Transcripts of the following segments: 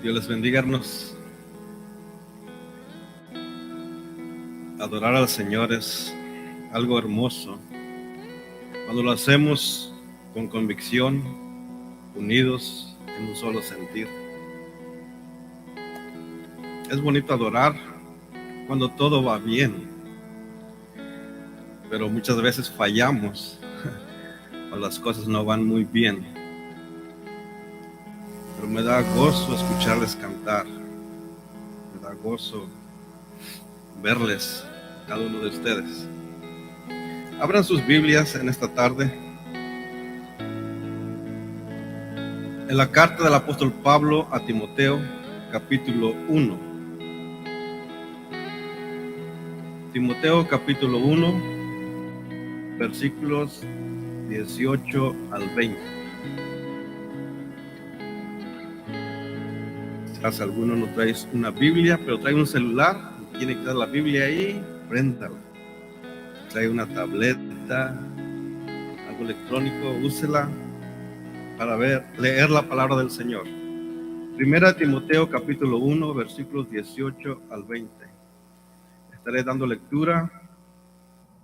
Dios les bendiga, hermanos. Adorar al Señor es algo hermoso. Cuando lo hacemos con convicción, unidos en un solo sentir. Es bonito adorar cuando todo va bien, pero muchas veces fallamos cuando las cosas no van muy bien. Pero me da gozo escucharles cantar, me da gozo verles, cada uno de ustedes. Abran sus Biblias en esta tarde. En la carta del apóstol Pablo a Timoteo, capítulo 1. Timoteo, capítulo 1, versículos 18 al 20. Si alguno no trae una Biblia, pero trae un celular, tiene que dar la Biblia ahí, préndala. Trae una tableta, algo electrónico, úsela para leer la palabra del Señor. Primera Timoteo capítulo 1, versículos 18 al 20. Estaré dando lectura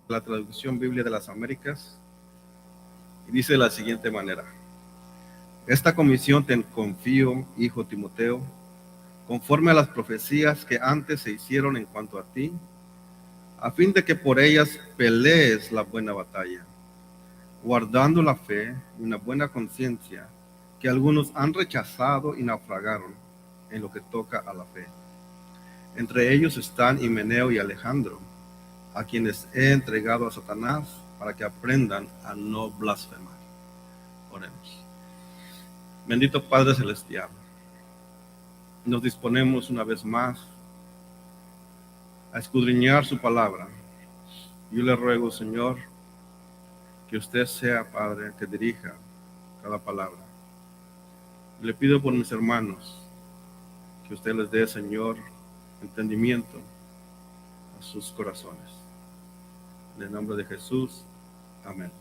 a la traducción Biblia de las Américas y dice de la siguiente manera: esta comisión te confío, hijo Timoteo, conforme a las profecías que antes se hicieron en cuanto a ti, a fin de que por ellas pelees la buena batalla, guardando la fe y una buena conciencia, que algunos han rechazado y naufragaron en lo que toca a la fe. Entre ellos están Himeneo y Alejandro, a quienes he entregado a Satanás para que aprendan a no blasfemar. Oremos. Bendito Padre Celestial, nos disponemos una vez más a escudriñar su palabra. Yo le ruego, Señor, que usted sea, Padre, que dirija cada palabra. Le pido por mis hermanos que usted les dé, Señor, entendimiento a sus corazones. En el nombre de Jesús, amén.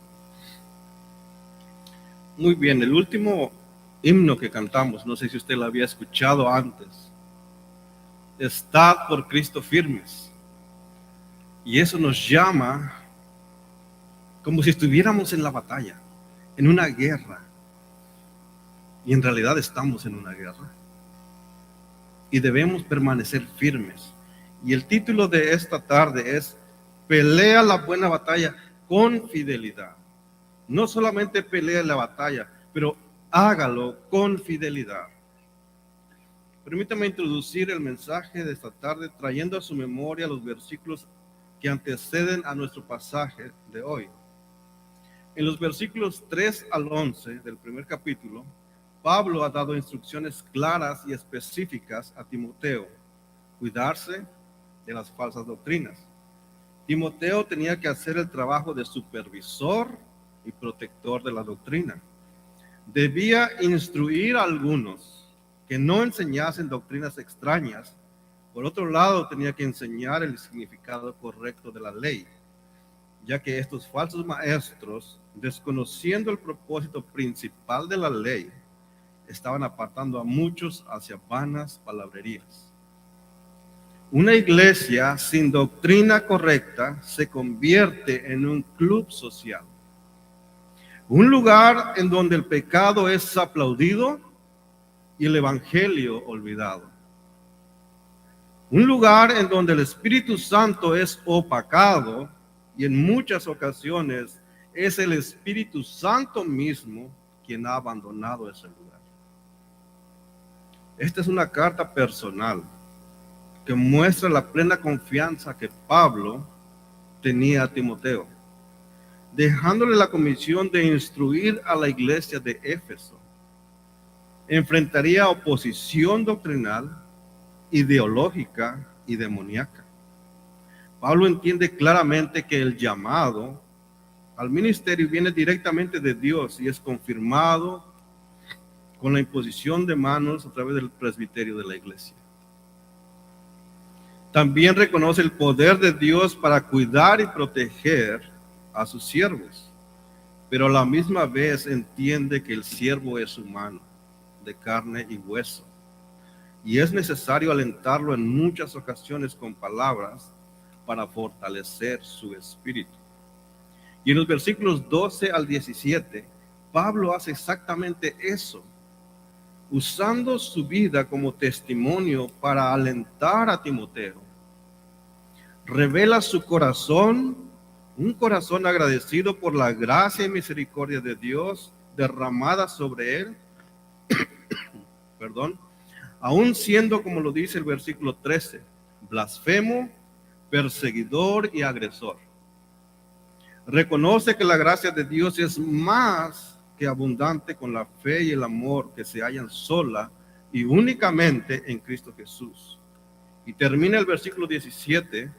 Muy bien, el último himno que cantamos, no sé si usted lo había escuchado antes, estad por Cristo firmes. Y eso nos llama como si estuviéramos en la batalla, en una guerra. Y en realidad estamos en una guerra. Y debemos permanecer firmes. Y el título de esta tarde es: pelea la buena batalla con fidelidad. No solamente pelea la batalla, pero hágalo con fidelidad. Permítame introducir el mensaje de esta tarde trayendo a su memoria los versículos que anteceden a nuestro pasaje de hoy. En los versículos 3 al 11 del primer capítulo, Pablo ha dado instrucciones claras y específicas a Timoteo: cuidarse de las falsas doctrinas. Timoteo tenía que hacer el trabajo de supervisor y protector de la doctrina. Debía instruir a algunos que no enseñasen doctrinas extrañas. Por otro lado, tenía que enseñar el significado correcto de la ley, ya que estos falsos maestros, desconociendo el propósito principal de la ley, estaban apartando a muchos hacia vanas palabrerías. Una iglesia sin doctrina correcta se convierte en un club social, un lugar en donde el pecado es aplaudido y el evangelio olvidado, un lugar en donde el Espíritu Santo es opacado y en muchas ocasiones es el Espíritu Santo mismo quien ha abandonado ese lugar. Esta es una carta personal que muestra la plena confianza que Pablo tenía a Timoteo, dejándole la comisión de instruir a la iglesia de Éfeso. Enfrentaría oposición doctrinal, ideológica y demoníaca. Pablo entiende claramente que el llamado al ministerio viene directamente de Dios y es confirmado con la imposición de manos a través del presbiterio de la iglesia. También reconoce el poder de Dios para cuidar y proteger a sus siervos, pero a la misma vez entiende que el siervo es humano, de carne y hueso. y es necesario alentarlo en muchas ocasiones con palabras para fortalecer su espíritu. Y en los versículos 12 al 17, Pablo hace exactamente eso, usando su vida como testimonio para alentar a Timoteo. Revela su corazón, un corazón agradecido por la gracia y misericordia de Dios derramada sobre él, aún siendo, como lo dice el versículo 13, blasfemo, perseguidor y agresor. Reconoce que la gracia de Dios es más que abundante con la fe y el amor que se hallan sola y únicamente en Cristo Jesús. Y termina el versículo 17,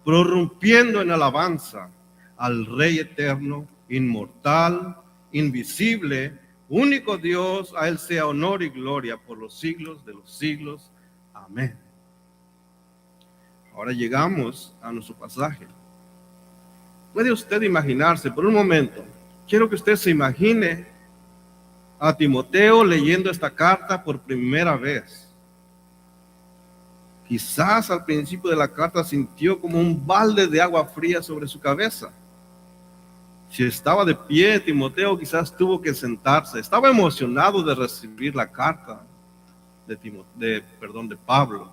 prorrumpiendo en alabanza al Rey eterno, inmortal, invisible, único Dios, a Él sea honor y gloria por los siglos de los siglos. Amén. Ahora llegamos a nuestro pasaje. ¿Puede usted imaginarse por un momento? Quiero que usted se imagine a Timoteo leyendo esta carta por primera vez. Quizás al principio de la carta sintió como un balde de agua fría sobre su cabeza. Si estaba de pie, Timoteo quizás tuvo que sentarse. Estaba emocionado de recibir la carta de Pablo.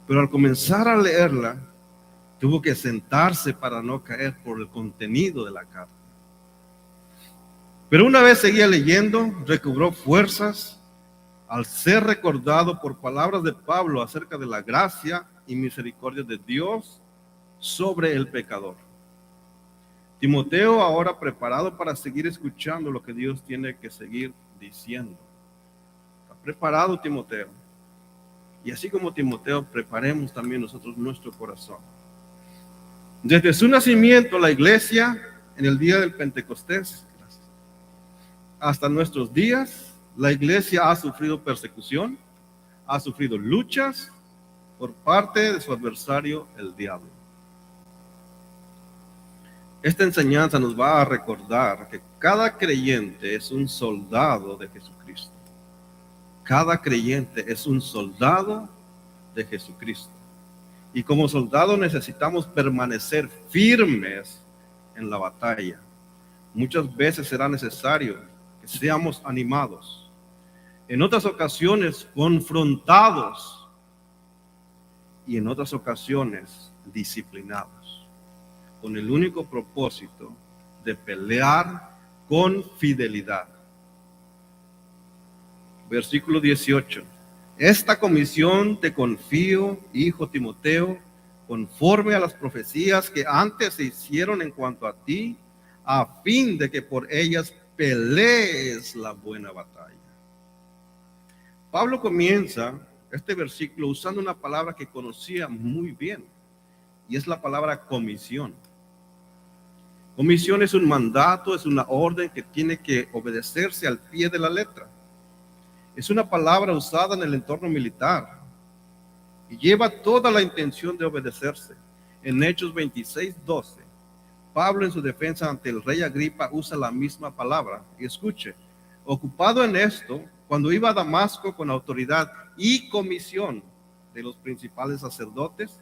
Pero al comenzar a leerla, tuvo que sentarse para no caer por el contenido de la carta. Pero una vez seguía leyendo, recobró fuerzas al ser recordado por palabras de Pablo acerca de la gracia y misericordia de Dios sobre el pecador. Timoteo, ahora preparado para seguir escuchando lo que Dios tiene que seguir diciendo. ¿Está preparado, Timoteo? Y así como Timoteo, preparemos también nosotros nuestro corazón. Desde su nacimiento, la iglesia, en el día del Pentecostés, hasta nuestros días, la iglesia ha sufrido persecución, ha sufrido luchas por parte de su adversario, el diablo. Esta enseñanza nos va a recordar que cada creyente es un soldado de Jesucristo. Cada creyente es un soldado de Jesucristo. Y como soldado necesitamos permanecer firmes en la batalla. Muchas veces será necesario que seamos animados. En otras ocasiones confrontados. Y en otras ocasiones disciplinados. Con el único propósito de pelear con fidelidad. Versículo 18. Esta comisión te confío, hijo Timoteo, conforme a las profecías que antes se hicieron en cuanto a ti, a fin de que por ellas pelees la buena batalla. Pablo comienza este versículo usando una palabra que conocía muy bien, y es la palabra comisión. Comisión es un mandato, es una orden que tiene que obedecerse al pie de la letra. Es una palabra usada en el entorno militar y lleva toda la intención de obedecerse. En Hechos 26:12, Pablo en su defensa ante el rey Agripa usa la misma palabra. Y escuche, ocupado en esto, cuando iba a Damasco con autoridad y comisión de los principales sacerdotes,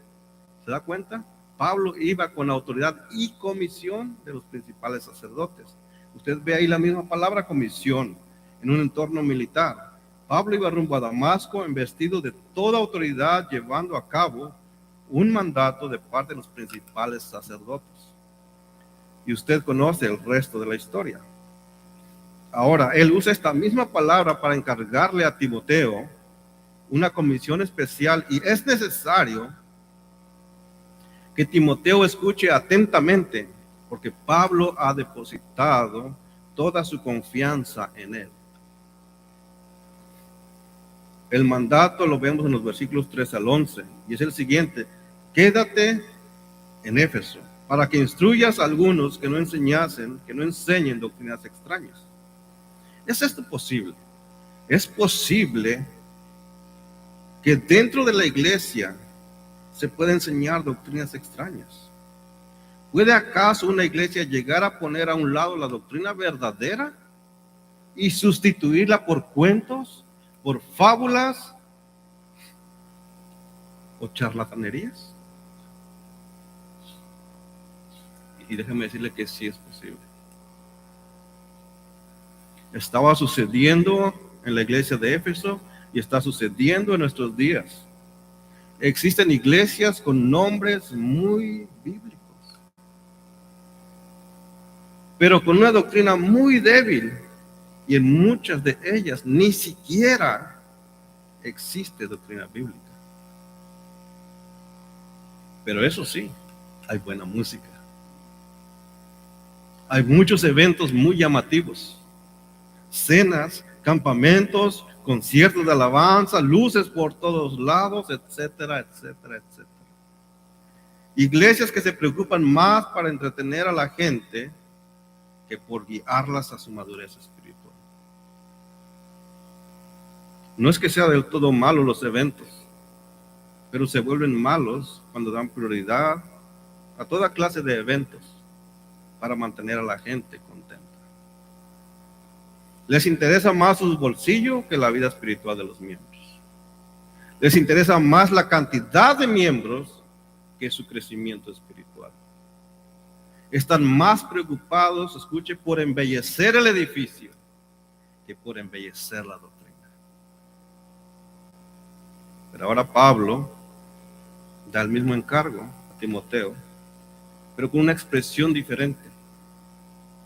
¿se da cuenta? Pablo iba con autoridad y comisión de los principales sacerdotes. Usted ve ahí la misma palabra comisión en un entorno militar. Pablo iba rumbo a Damasco investido de toda autoridad, llevando a cabo un mandato de parte de los principales sacerdotes. Y usted conoce el resto de la historia. Ahora, él usa esta misma palabra para encargarle a Timoteo una comisión especial, y es necesario que Timoteo escuche atentamente, porque Pablo ha depositado toda su confianza en él. El mandato lo vemos en los versículos 3 al 11, y es el siguiente: quédate en Éfeso, para que instruyas a algunos que no enseñen doctrinas extrañas. ¿Es esto posible? ¿Es posible que dentro de la iglesia se pueda enseñar doctrinas extrañas? ¿Puede acaso una iglesia llegar a poner a un lado la doctrina verdadera y sustituirla por cuentos, por fábulas o charlatanerías? Y déjeme decirle que sí es posible. Estaba sucediendo en la iglesia de Éfeso y está sucediendo en nuestros días. Existen iglesias con nombres muy bíblicos, pero con una doctrina muy débil, y en muchas de ellas ni siquiera existe doctrina bíblica. Pero eso sí, hay buena música. Hay muchos eventos muy llamativos, cenas, campamentos, conciertos de alabanza, luces por todos lados, etcétera, etcétera, etcétera. Iglesias que se preocupan más para entretener a la gente que por guiarlas a su madurez espiritual. No es que sea del todo malo los eventos, pero se vuelven malos cuando dan prioridad a toda clase de eventos para mantener a la gente contenta. Les interesa más sus bolsillos que la vida espiritual de los miembros. Les interesa más la cantidad de miembros que su crecimiento espiritual. Están más preocupados, escuche, por embellecer el edificio que por embellecer la doctrina. Pero ahora Pablo da el mismo encargo a Timoteo, pero con una expresión diferente.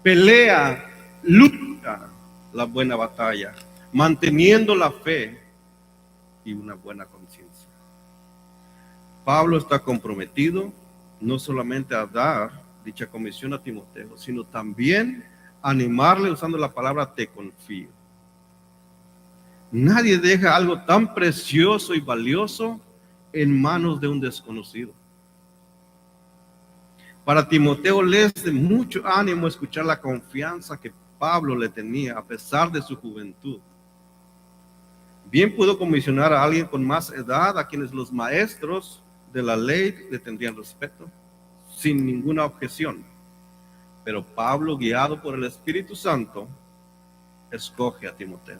Pelea, lucha la buena batalla, manteniendo la fe y una buena conciencia. Pablo está comprometido no solamente a dar dicha comisión a Timoteo, sino también a animarle usando la palabra te confío. Nadie deja algo tan precioso y valioso en manos de un desconocido. Para Timoteo le es de mucho ánimo escuchar la confianza que Pablo le tenía a pesar de su juventud. Bien pudo comisionar a alguien con más edad a quienes los maestros de la ley le tendrían respeto, sin ninguna objeción. Pero Pablo, guiado por el Espíritu Santo, escoge a Timoteo.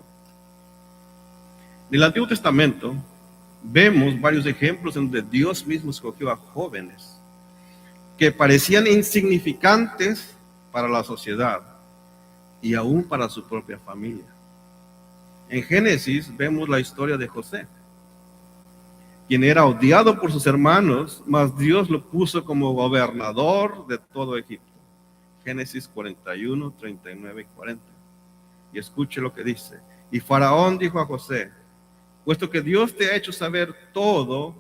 En el Antiguo Testamento vemos varios ejemplos en donde Dios mismo escogió a jóvenes que parecían insignificantes para la sociedad y aún para su propia familia. En Génesis vemos la historia de José, quien era odiado por sus hermanos, mas Dios lo puso como gobernador de todo Egipto. Génesis 41, 39 y 40. Y escuche lo que dice. Y Faraón dijo a José: puesto que Dios te ha hecho saber todo,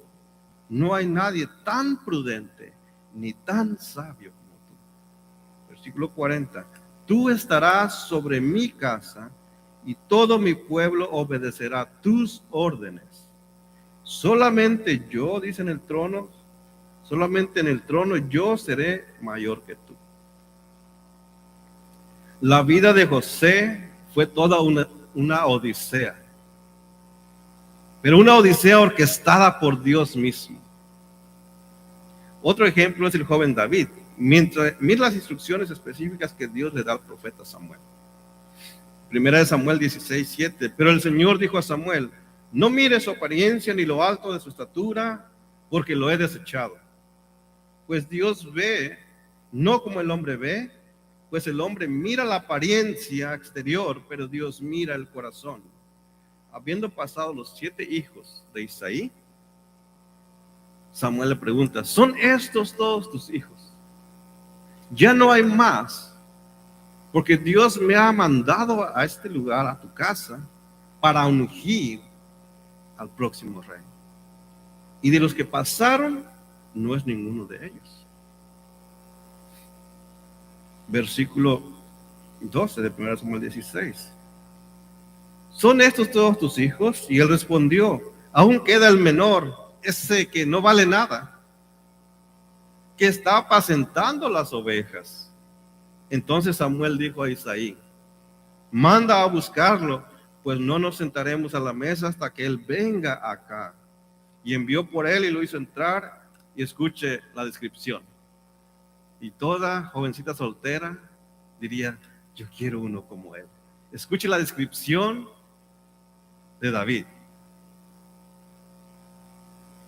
no hay nadie tan prudente ni tan sabio como tú. Versículo 40. Tú estarás sobre mi casa y todo mi pueblo obedecerá tus órdenes. Solamente yo, dice en el trono, solamente en el trono yo seré mayor que tú. La vida de José fue toda una odisea, pero una odisea orquestada por Dios mismo. Otro ejemplo es el joven David. Mira las instrucciones específicas que Dios le da al profeta Samuel. Primera de Samuel 16:7. Pero el Señor dijo a Samuel: no mires su apariencia ni lo alto de su estatura, porque lo he desechado. Pues Dios ve, no como el hombre ve, pues el hombre mira la apariencia exterior, pero Dios mira el corazón. Habiendo pasado los 7 hijos de Isaí, Samuel le pregunta: ¿son estos todos tus hijos? Ya no hay más, porque Dios me ha mandado a este lugar, a tu casa, para ungir al próximo rey. Y de los que pasaron, no es ninguno de ellos. Versículo 12 de 1 Samuel 16. ¿Son estos todos tus hijos? Y él respondió: aún queda el menor, ese que no vale nada, que está apacentando las ovejas. Entonces Samuel dijo a Isaí: manda a buscarlo, pues no nos sentaremos a la mesa hasta que él venga acá. Y envió por él y lo hizo entrar, y escuche la descripción. Y toda jovencita soltera diría: yo quiero uno como él. Escuche la descripción de David.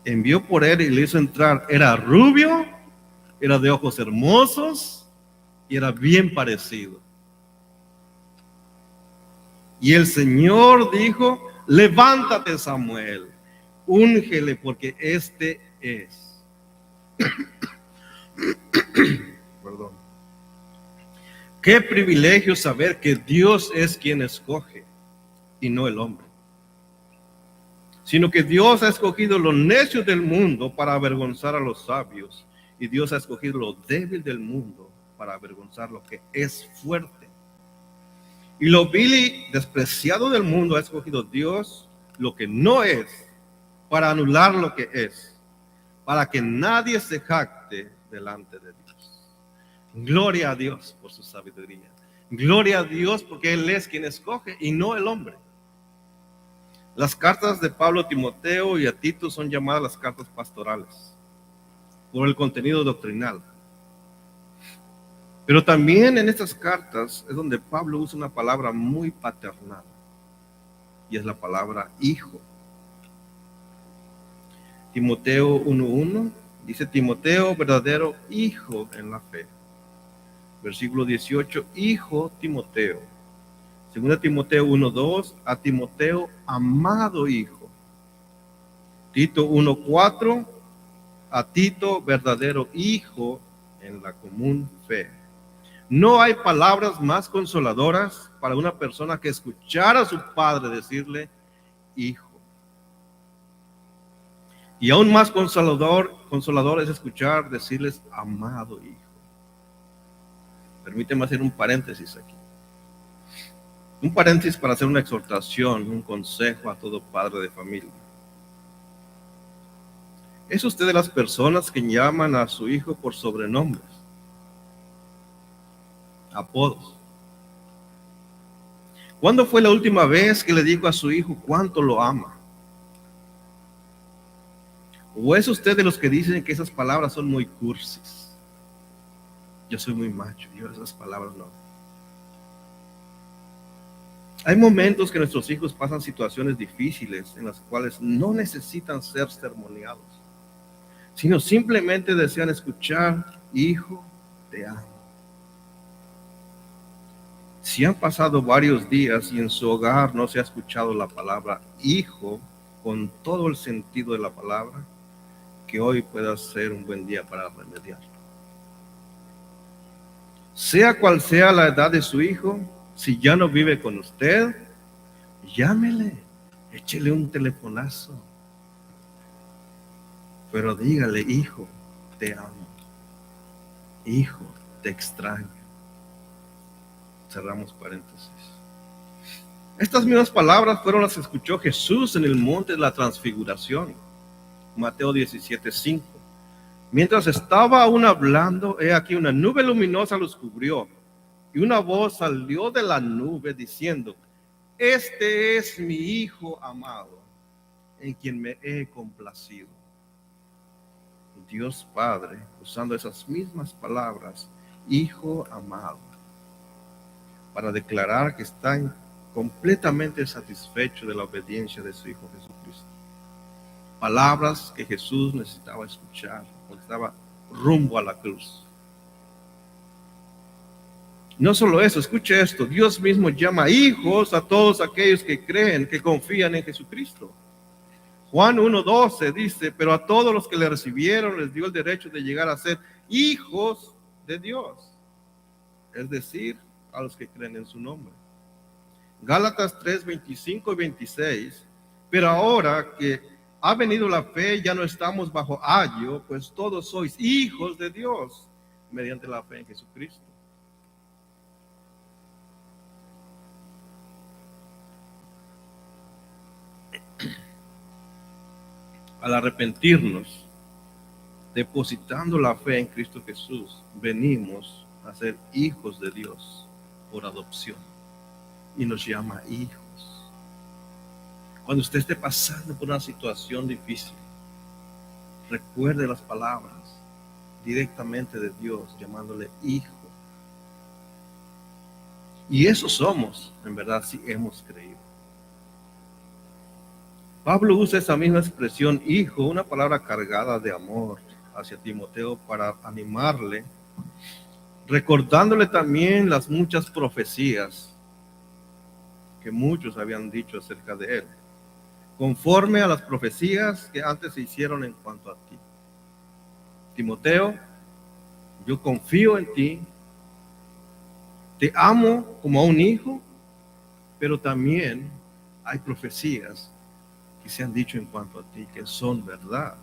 envió por él y le hizo entrar. Era rubio, era de ojos hermosos y era bien parecido. Y el Señor dijo: levántate, Samuel, úngele, porque este es. Perdón. Qué privilegio saber que Dios es quien escoge y no el hombre, sino que Dios ha escogido lo necio del mundo para avergonzar a los sabios, y Dios ha escogido lo débil del mundo para avergonzar lo que es fuerte. Y lo vil y despreciado del mundo ha escogido Dios, lo que no es, para anular lo que es, para que nadie se jacte delante de Dios. Gloria a Dios por su sabiduría. Gloria a Dios porque Él es quien escoge y no el hombre. Las cartas de Pablo a Timoteo y a Tito son llamadas las cartas pastorales por el contenido doctrinal. Pero también en estas cartas es donde Pablo usa una palabra muy paternal, y es la palabra hijo. Timoteo 1:1 dice: Timoteo, verdadero hijo en la fe. Versículo 18: hijo Timoteo. Segunda Timoteo 1:2: a Timoteo, amado hijo. Tito 1:4: a Tito, verdadero hijo en la común fe. No hay palabras más consoladoras para una persona que escuchar a su padre decirle hijo. Y aún más consolador es escuchar decirles amado hijo. Permíteme hacer un paréntesis aquí. Un paréntesis para hacer una exhortación, un consejo a todo padre de familia. ¿Es usted de las personas que llaman a su hijo por sobrenombres, apodos? ¿Cuándo fue la última vez que le dijo a su hijo cuánto lo ama? ¿O es usted de los que dicen que esas palabras son muy cursis? Yo soy muy macho, yo esas palabras no. Hay momentos que nuestros hijos pasan situaciones difíciles en las cuales no necesitan ser sermoneados, sino simplemente desean escuchar: hijo, te amo. Si han pasado varios días y en su hogar no se ha escuchado la palabra hijo con todo el sentido de la palabra, que hoy pueda ser un buen día para remediarlo. Sea cual sea la edad de su hijo, si ya no vive con usted, llámele, échele un telefonazo, pero dígale: hijo, te amo, hijo, te extraño. Cerramos paréntesis. Estas mismas palabras fueron las que escuchó Jesús en el monte de la transfiguración. Mateo 17:5. Mientras estaba aún hablando, he aquí una nube luminosa los cubrió, y una voz salió de la nube diciendo: este es mi hijo amado, en quien me he complacido. Dios Padre, usando esas mismas palabras, hijo amado, para declarar que está completamente satisfecho de la obediencia de su Hijo Jesucristo. Palabras que Jesús necesitaba escuchar porque estaba rumbo a la cruz. No solo eso, escuche esto: Dios mismo llama hijos a todos aquellos que creen, que confían en Jesucristo. Juan 1:12 dice: pero a todos los que le recibieron les dio el derecho de llegar a ser hijos de Dios, es decir, a los que creen en su nombre. Gálatas 3:25 y 26: pero ahora que ha venido la fe, ya no estamos bajo ayo, pues todos sois hijos de Dios mediante la fe en Jesucristo. Al arrepentirnos, depositando la fe en Cristo Jesús, venimos a ser hijos de Dios por adopción, y nos llama hijos. Cuando usted esté pasando por una situación difícil, recuerde las palabras directamente de Dios, llamándole hijo. Y eso somos, en verdad, si hemos creído. Pablo usa esa misma expresión, hijo, una palabra cargada de amor hacia Timoteo para animarle, recordándole también las muchas profecías que muchos habían dicho acerca de él, conforme a las profecías que antes se hicieron en cuanto a ti. Timoteo, yo confío en ti, te amo como a un hijo, pero también hay profecías que se han dicho en cuanto a ti que son verdad.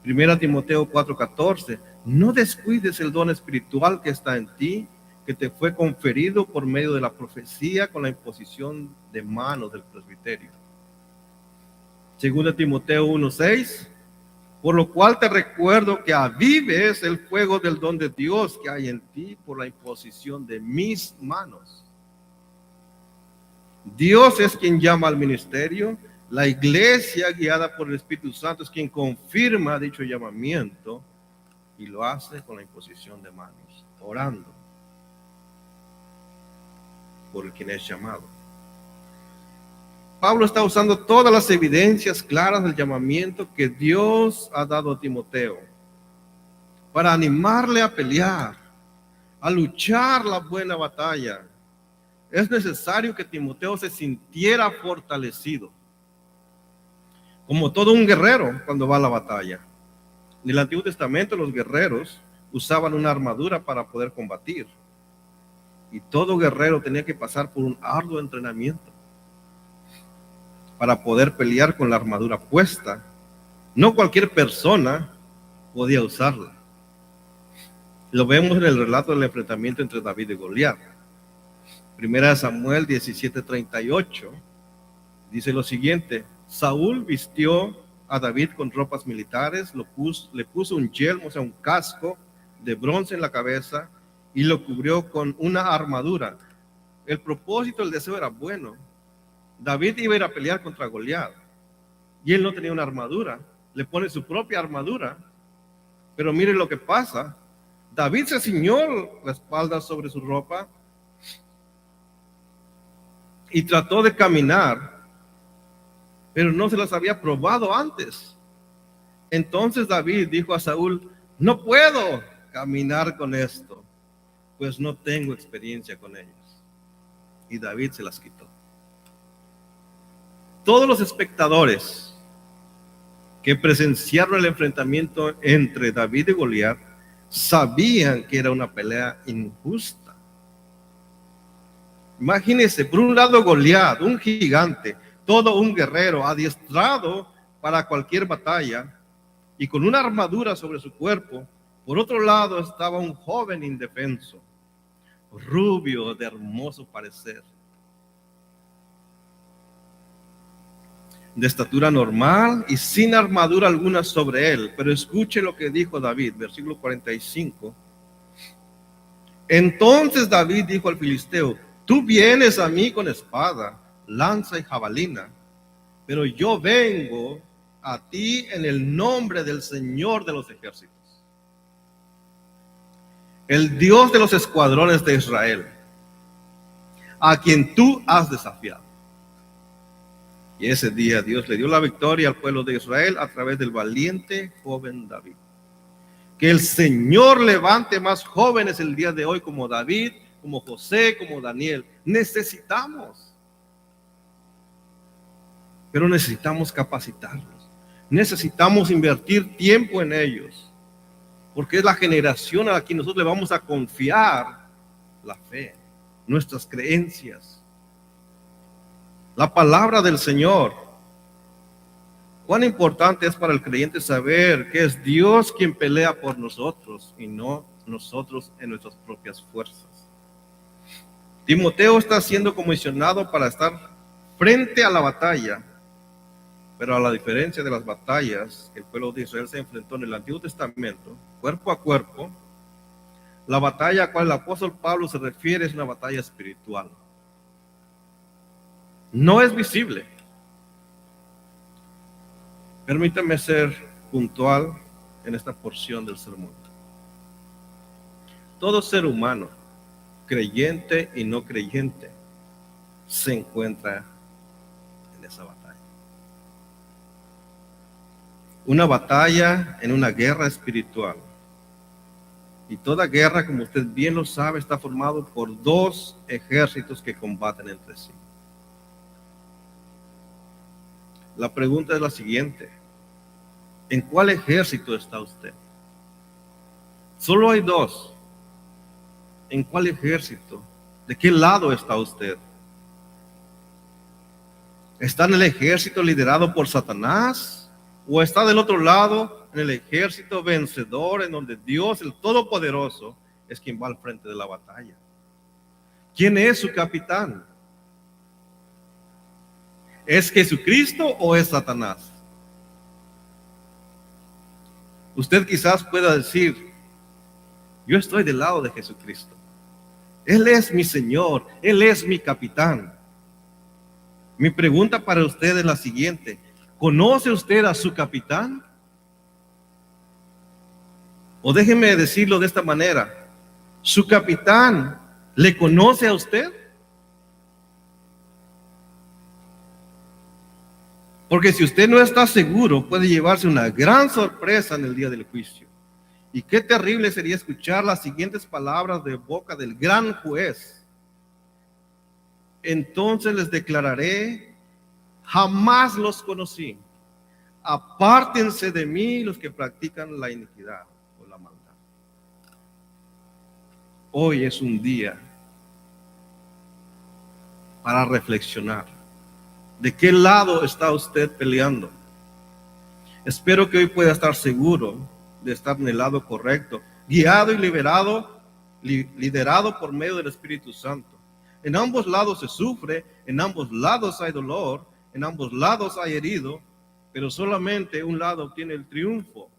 Primera Timoteo 4:14, no descuides el don espiritual que está en ti, que te fue conferido por medio de la profecía con la imposición de manos del presbiterio. Segunda Timoteo 1:6, por lo cual te recuerdo que avives el fuego del don de Dios que hay en ti por la imposición de mis manos. Dios es quien llama al ministerio. La iglesia, guiada por el Espíritu Santo, es quien confirma dicho llamamiento y lo hace con la imposición de manos, orando por quien es llamado. Pablo está usando todas las evidencias claras del llamamiento que Dios ha dado a Timoteo para animarle a pelear, a luchar la buena batalla. Es necesario que Timoteo se sintiera fortalecido, como todo un guerrero cuando va a la batalla. En el Antiguo Testamento los guerreros usaban una armadura para poder combatir. Y todo guerrero tenía que pasar por un arduo entrenamiento para poder pelear con la armadura puesta. No cualquier persona podía usarla. Lo vemos en el relato del enfrentamiento entre David y Goliat. Primera de Samuel 17:38 dice lo siguiente: Saúl vistió a David con ropas militares, le puso un yelmo, o sea, un casco de bronce en la cabeza y lo cubrió con una armadura. El propósito, el deseo era bueno. David iba a ir a pelear contra Goliat y él no tenía una armadura. Le pone su propia armadura, pero mire lo que pasa. David se ciñó la espalda sobre su ropa y trató de caminar, pero no se las había probado antes. Entonces David dijo a Saúl: no puedo caminar con esto, pues no tengo experiencia con ellos. Y David se las quitó. Todos los espectadores que presenciaron el enfrentamiento entre David y Goliat sabían que era una pelea injusta. Imagínense, por un lado Goliat, un gigante, todo un guerrero adiestrado para cualquier batalla y con una armadura sobre su cuerpo. Por otro lado estaba un joven indefenso, rubio, de hermoso parecer, de estatura normal y sin armadura alguna sobre él. Pero escuche lo que dijo David, versículo 45. Entonces David dijo al filisteo: tú vienes a mí con espada, lanza y jabalina, pero yo vengo a ti en el nombre del Señor de los ejércitos, el Dios de los escuadrones de Israel, a quien tú has desafiado. Y ese día Dios le dio la victoria al pueblo de Israel a través del valiente joven David. Que el Señor levante más jóvenes el día de hoy como David, como José, como Daniel. Necesitamos. Pero necesitamos capacitarlos. Necesitamos invertir tiempo en ellos. Porque es la generación a la que nosotros le vamos a confiar la fe, nuestras creencias, la palabra del Señor. Cuán importante es para el creyente saber que es Dios quien pelea por nosotros y no nosotros en nuestras propias fuerzas. Timoteo está siendo comisionado para estar frente a la batalla, pero a la diferencia de las batallas que el pueblo de Israel se enfrentó en el Antiguo Testamento, cuerpo a cuerpo, la batalla a la cual el apóstol Pablo se refiere es una batalla espiritual. No es visible. Permítame ser puntual en esta porción del sermón. Todo ser humano, creyente y no creyente, se encuentra en esa batalla. una batalla en una guerra espiritual. Y toda guerra, como usted bien lo sabe, está formado por dos ejércitos que combaten entre sí. La pregunta es la siguiente: ¿en cuál ejército está usted? Solo hay dos. ¿En cuál ejército? ¿De qué lado está usted? ¿Está en el ejército liderado por Satanás? ¿O está del otro lado, en el ejército vencedor, en donde Dios, el Todopoderoso, es quien va al frente de la batalla? ¿Quién es su capitán? ¿Es Jesucristo o es Satanás? Usted quizás pueda decir: yo estoy del lado de Jesucristo. Él es mi Señor, Él es mi capitán. Mi pregunta para usted es la siguiente: ¿conoce usted a su capitán? O déjeme decirlo de esta manera: ¿su capitán le conoce a usted? Porque si usted no está seguro, puede llevarse una gran sorpresa en el día del juicio. Y qué terrible sería escuchar las siguientes palabras de boca del gran juez: entonces les declararé, jamás los conocí. Apártense de mí los que practican la iniquidad o la maldad. Hoy es un día para reflexionar. ¿De qué lado está usted peleando? Espero que hoy pueda estar seguro de estar en el lado correcto, guiado y liderado por medio del Espíritu Santo. En ambos lados se sufre, en ambos lados hay dolor, en ambos lados hay herido, pero solamente un lado obtiene el triunfo.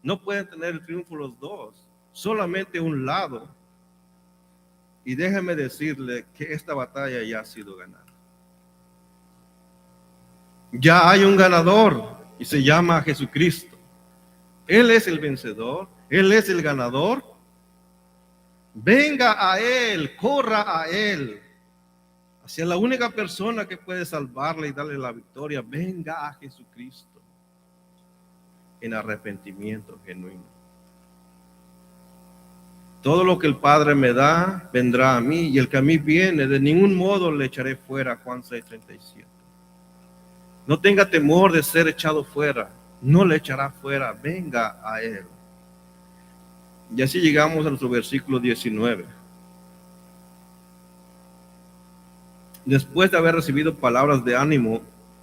No pueden tener el triunfo los dos, solamente un lado. Y déjeme decirle que esta batalla ya ha sido ganada. Ya hay un ganador y se llama Jesucristo. Él es el vencedor, Él es el ganador. Venga a Él, corra a Él, hacia la única persona que puede salvarle y darle la victoria. Venga a Jesucristo en arrepentimiento genuino. Todo lo que el Padre me da, vendrá a mí, y el que a mí viene, de ningún modo le echaré fuera. Juan 6:37. No tenga temor de ser echado fuera, no le echará fuera, venga a Él. Y así llegamos a nuestro versículo 19. Después de haber recibido palabras de ánimo,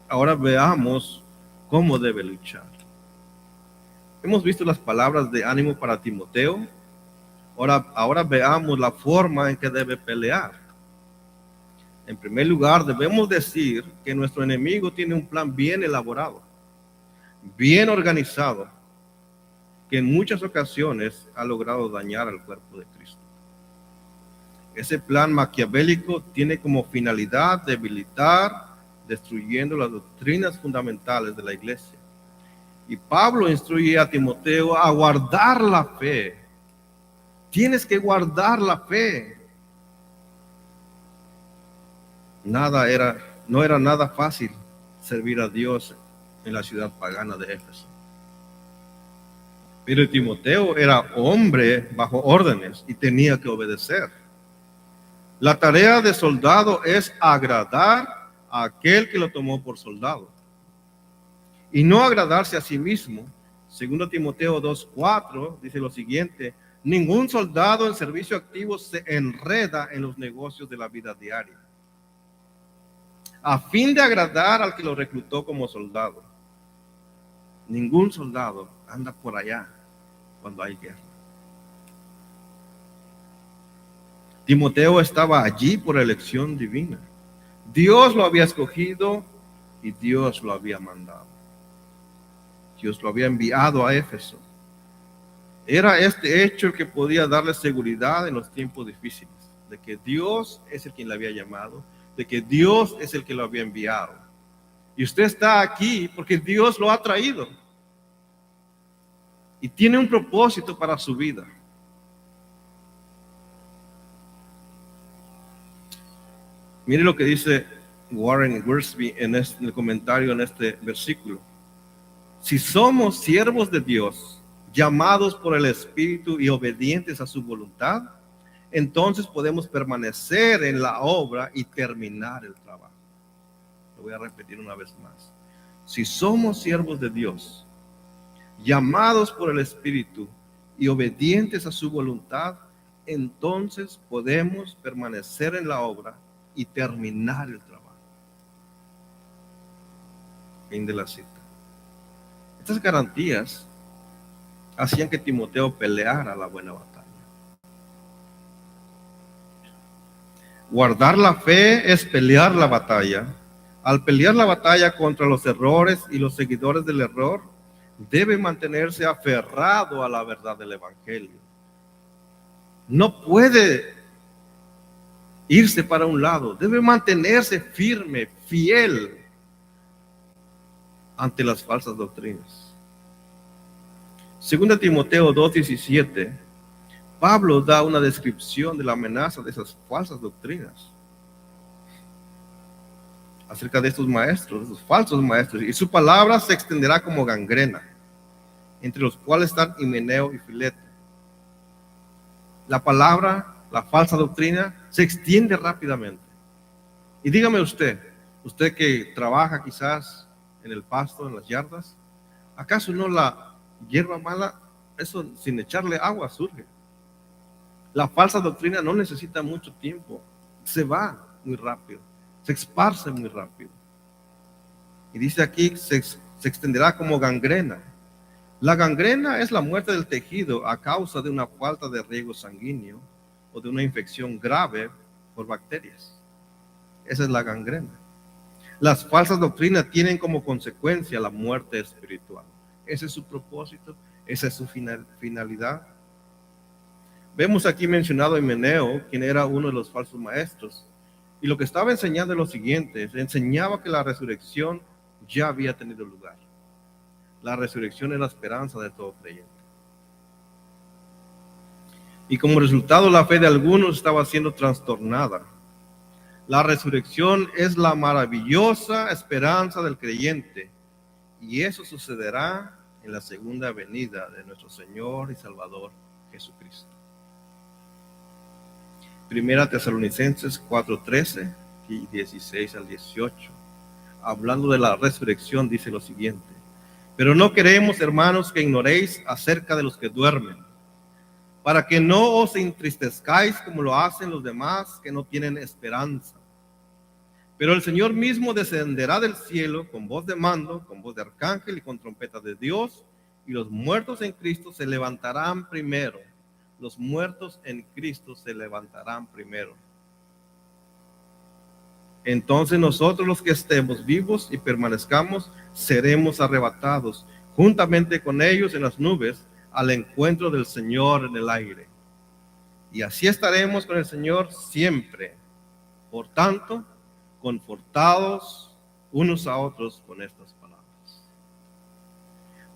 ahora veamos cómo debe luchar. Hemos visto las palabras de ánimo para Timoteo. Ahora veamos la forma en que debe pelear. En primer lugar, debemos decir que nuestro enemigo tiene un plan bien elaborado, bien organizado, que en muchas ocasiones ha logrado dañar al cuerpo de Cristo. Ese plan maquiavélico tiene como finalidad debilitar, destruyendo las doctrinas fundamentales de la iglesia. Y Pablo instruye a Timoteo a guardar la fe. Tienes que guardar la fe. No era nada fácil servir a Dios en la ciudad pagana de Éfeso. Pero Timoteo era hombre bajo órdenes y tenía que obedecer. La tarea de soldado es agradar a aquel que lo tomó por soldado y no agradarse a sí mismo. Segundo Timoteo 2:4 dice lo siguiente: ningún soldado en servicio activo se enreda en los negocios de la vida diaria, a fin de agradar al que lo reclutó como soldado. Ningún soldado anda por allá cuando hay guerra. Timoteo estaba allí por elección divina. Dios lo había escogido y Dios lo había mandado. Dios lo había enviado a Éfeso. Era este hecho el que podía darle seguridad en los tiempos difíciles, de que Dios es el quien le había llamado, de que Dios es el que lo había enviado. Y usted está aquí porque Dios lo ha traído. Y tiene un propósito para su vida. Mire lo que dice Warren Wiersbe en el comentario en este versículo. Si somos siervos de Dios, llamados por el Espíritu y obedientes a su voluntad, entonces podemos permanecer en la obra y terminar el trabajo. Lo voy a repetir una vez más. Si somos siervos de Dios, llamados por el Espíritu y obedientes a su voluntad, entonces podemos permanecer en la obra y terminar el trabajo. Fin de la cita. Estas garantías hacían que Timoteo peleara la buena batalla. Guardar la fe es pelear la batalla. Al pelear la batalla contra los errores y los seguidores del error, debe mantenerse aferrado a la verdad del Evangelio. No puede irse para un lado, debe mantenerse firme, fiel ante las falsas doctrinas. 2 Timoteo 2:17, Pablo da una descripción de la amenaza de esas falsas doctrinas, acerca de estos maestros, de esos falsos maestros, y su palabra se extenderá como gangrena, entre los cuales están Himeneo y Fileto. La palabra, la falsa doctrina, se extiende rápidamente. Y dígame usted que trabaja quizás en el pasto, en las yardas, ¿acaso no la hierba mala, eso sin echarle agua surge? La falsa doctrina no necesita mucho tiempo, se va muy rápido, se esparce muy rápido. Y dice aquí, se extenderá como gangrena. La gangrena es la muerte del tejido a causa de una falta de riego sanguíneo o de una infección grave por bacterias. Esa es la gangrena. Las falsas doctrinas tienen como consecuencia la muerte espiritual. Ese es su propósito, esa es su finalidad. Vemos aquí mencionado a Himeneo, quien era uno de los falsos maestros, y lo que estaba enseñando es lo siguiente: enseñaba que la resurrección ya había tenido lugar. La resurrección es la esperanza de todo creyente. Y como resultado, la fe de algunos estaba siendo trastornada. La resurrección es la maravillosa esperanza del creyente, y eso sucederá en la segunda venida de nuestro Señor y Salvador Jesucristo. 1 Tesalonicenses 4:13 y 16 al 18. Hablando de la resurrección, dice lo siguiente: pero no queremos, hermanos, que ignoréis acerca de los que duermen, para que no os entristezcáis como lo hacen los demás que no tienen esperanza. Pero el Señor mismo descenderá del cielo con voz de mando, con voz de arcángel y con trompeta de Dios, y los muertos en Cristo se levantarán primero. Los muertos en Cristo se levantarán primero. Entonces nosotros, los que estemos vivos y permanezcamos, seremos arrebatados juntamente con ellos en las nubes al encuentro del Señor en el aire. Y así estaremos con el Señor siempre. Por tanto, confortados unos a otros con estas palabras.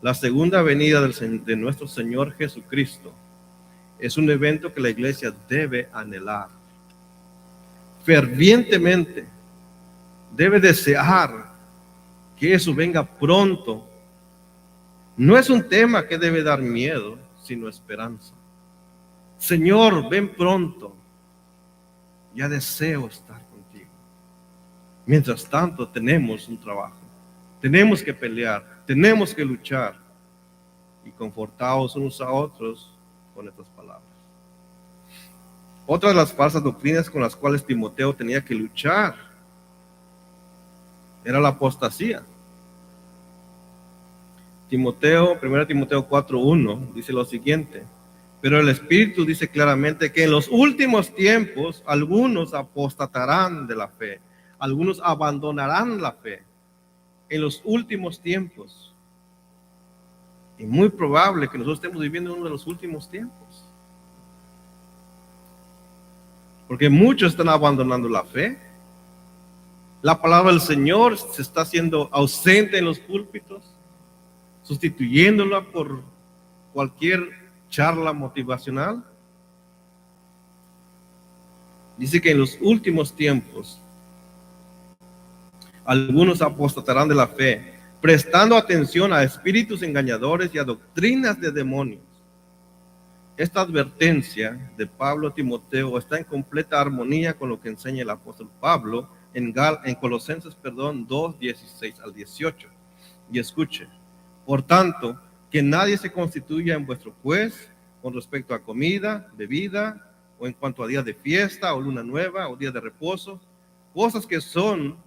La segunda venida de nuestro Señor Jesucristo es un evento que la iglesia debe anhelar fervientemente, debe desear que eso venga pronto. No es un tema que debe dar miedo, sino esperanza. Señor, ven pronto, ya deseo estar contigo. Mientras tanto, tenemos un trabajo, tenemos que pelear, tenemos que luchar, y confortados unos a otros con estas palabras. Otra de las falsas doctrinas con las cuales Timoteo tenía que luchar era la apostasía. 1 Timoteo 4:1 dice lo siguiente: pero el Espíritu dice claramente que en los últimos tiempos algunos apostatarán de la fe, algunos abandonarán la fe. En los últimos tiempos. Y muy probable que nosotros estemos viviendo uno de los últimos tiempos, porque muchos están abandonando la fe. La palabra del Señor se está haciendo ausente en los púlpitos, sustituyéndola por cualquier charla motivacional. Dice que en los últimos tiempos algunos apostatarán de la fe, prestando atención a espíritus engañadores y a doctrinas de demonios. Esta advertencia de Pablo a Timoteo está en completa armonía con lo que enseña el apóstol Pablo en Colosenses 2, 16 al 18. Y escuche, por tanto, que nadie se constituya en vuestro juez con respecto a comida, bebida, o en cuanto a días de fiesta, o luna nueva, o días de reposo, cosas que son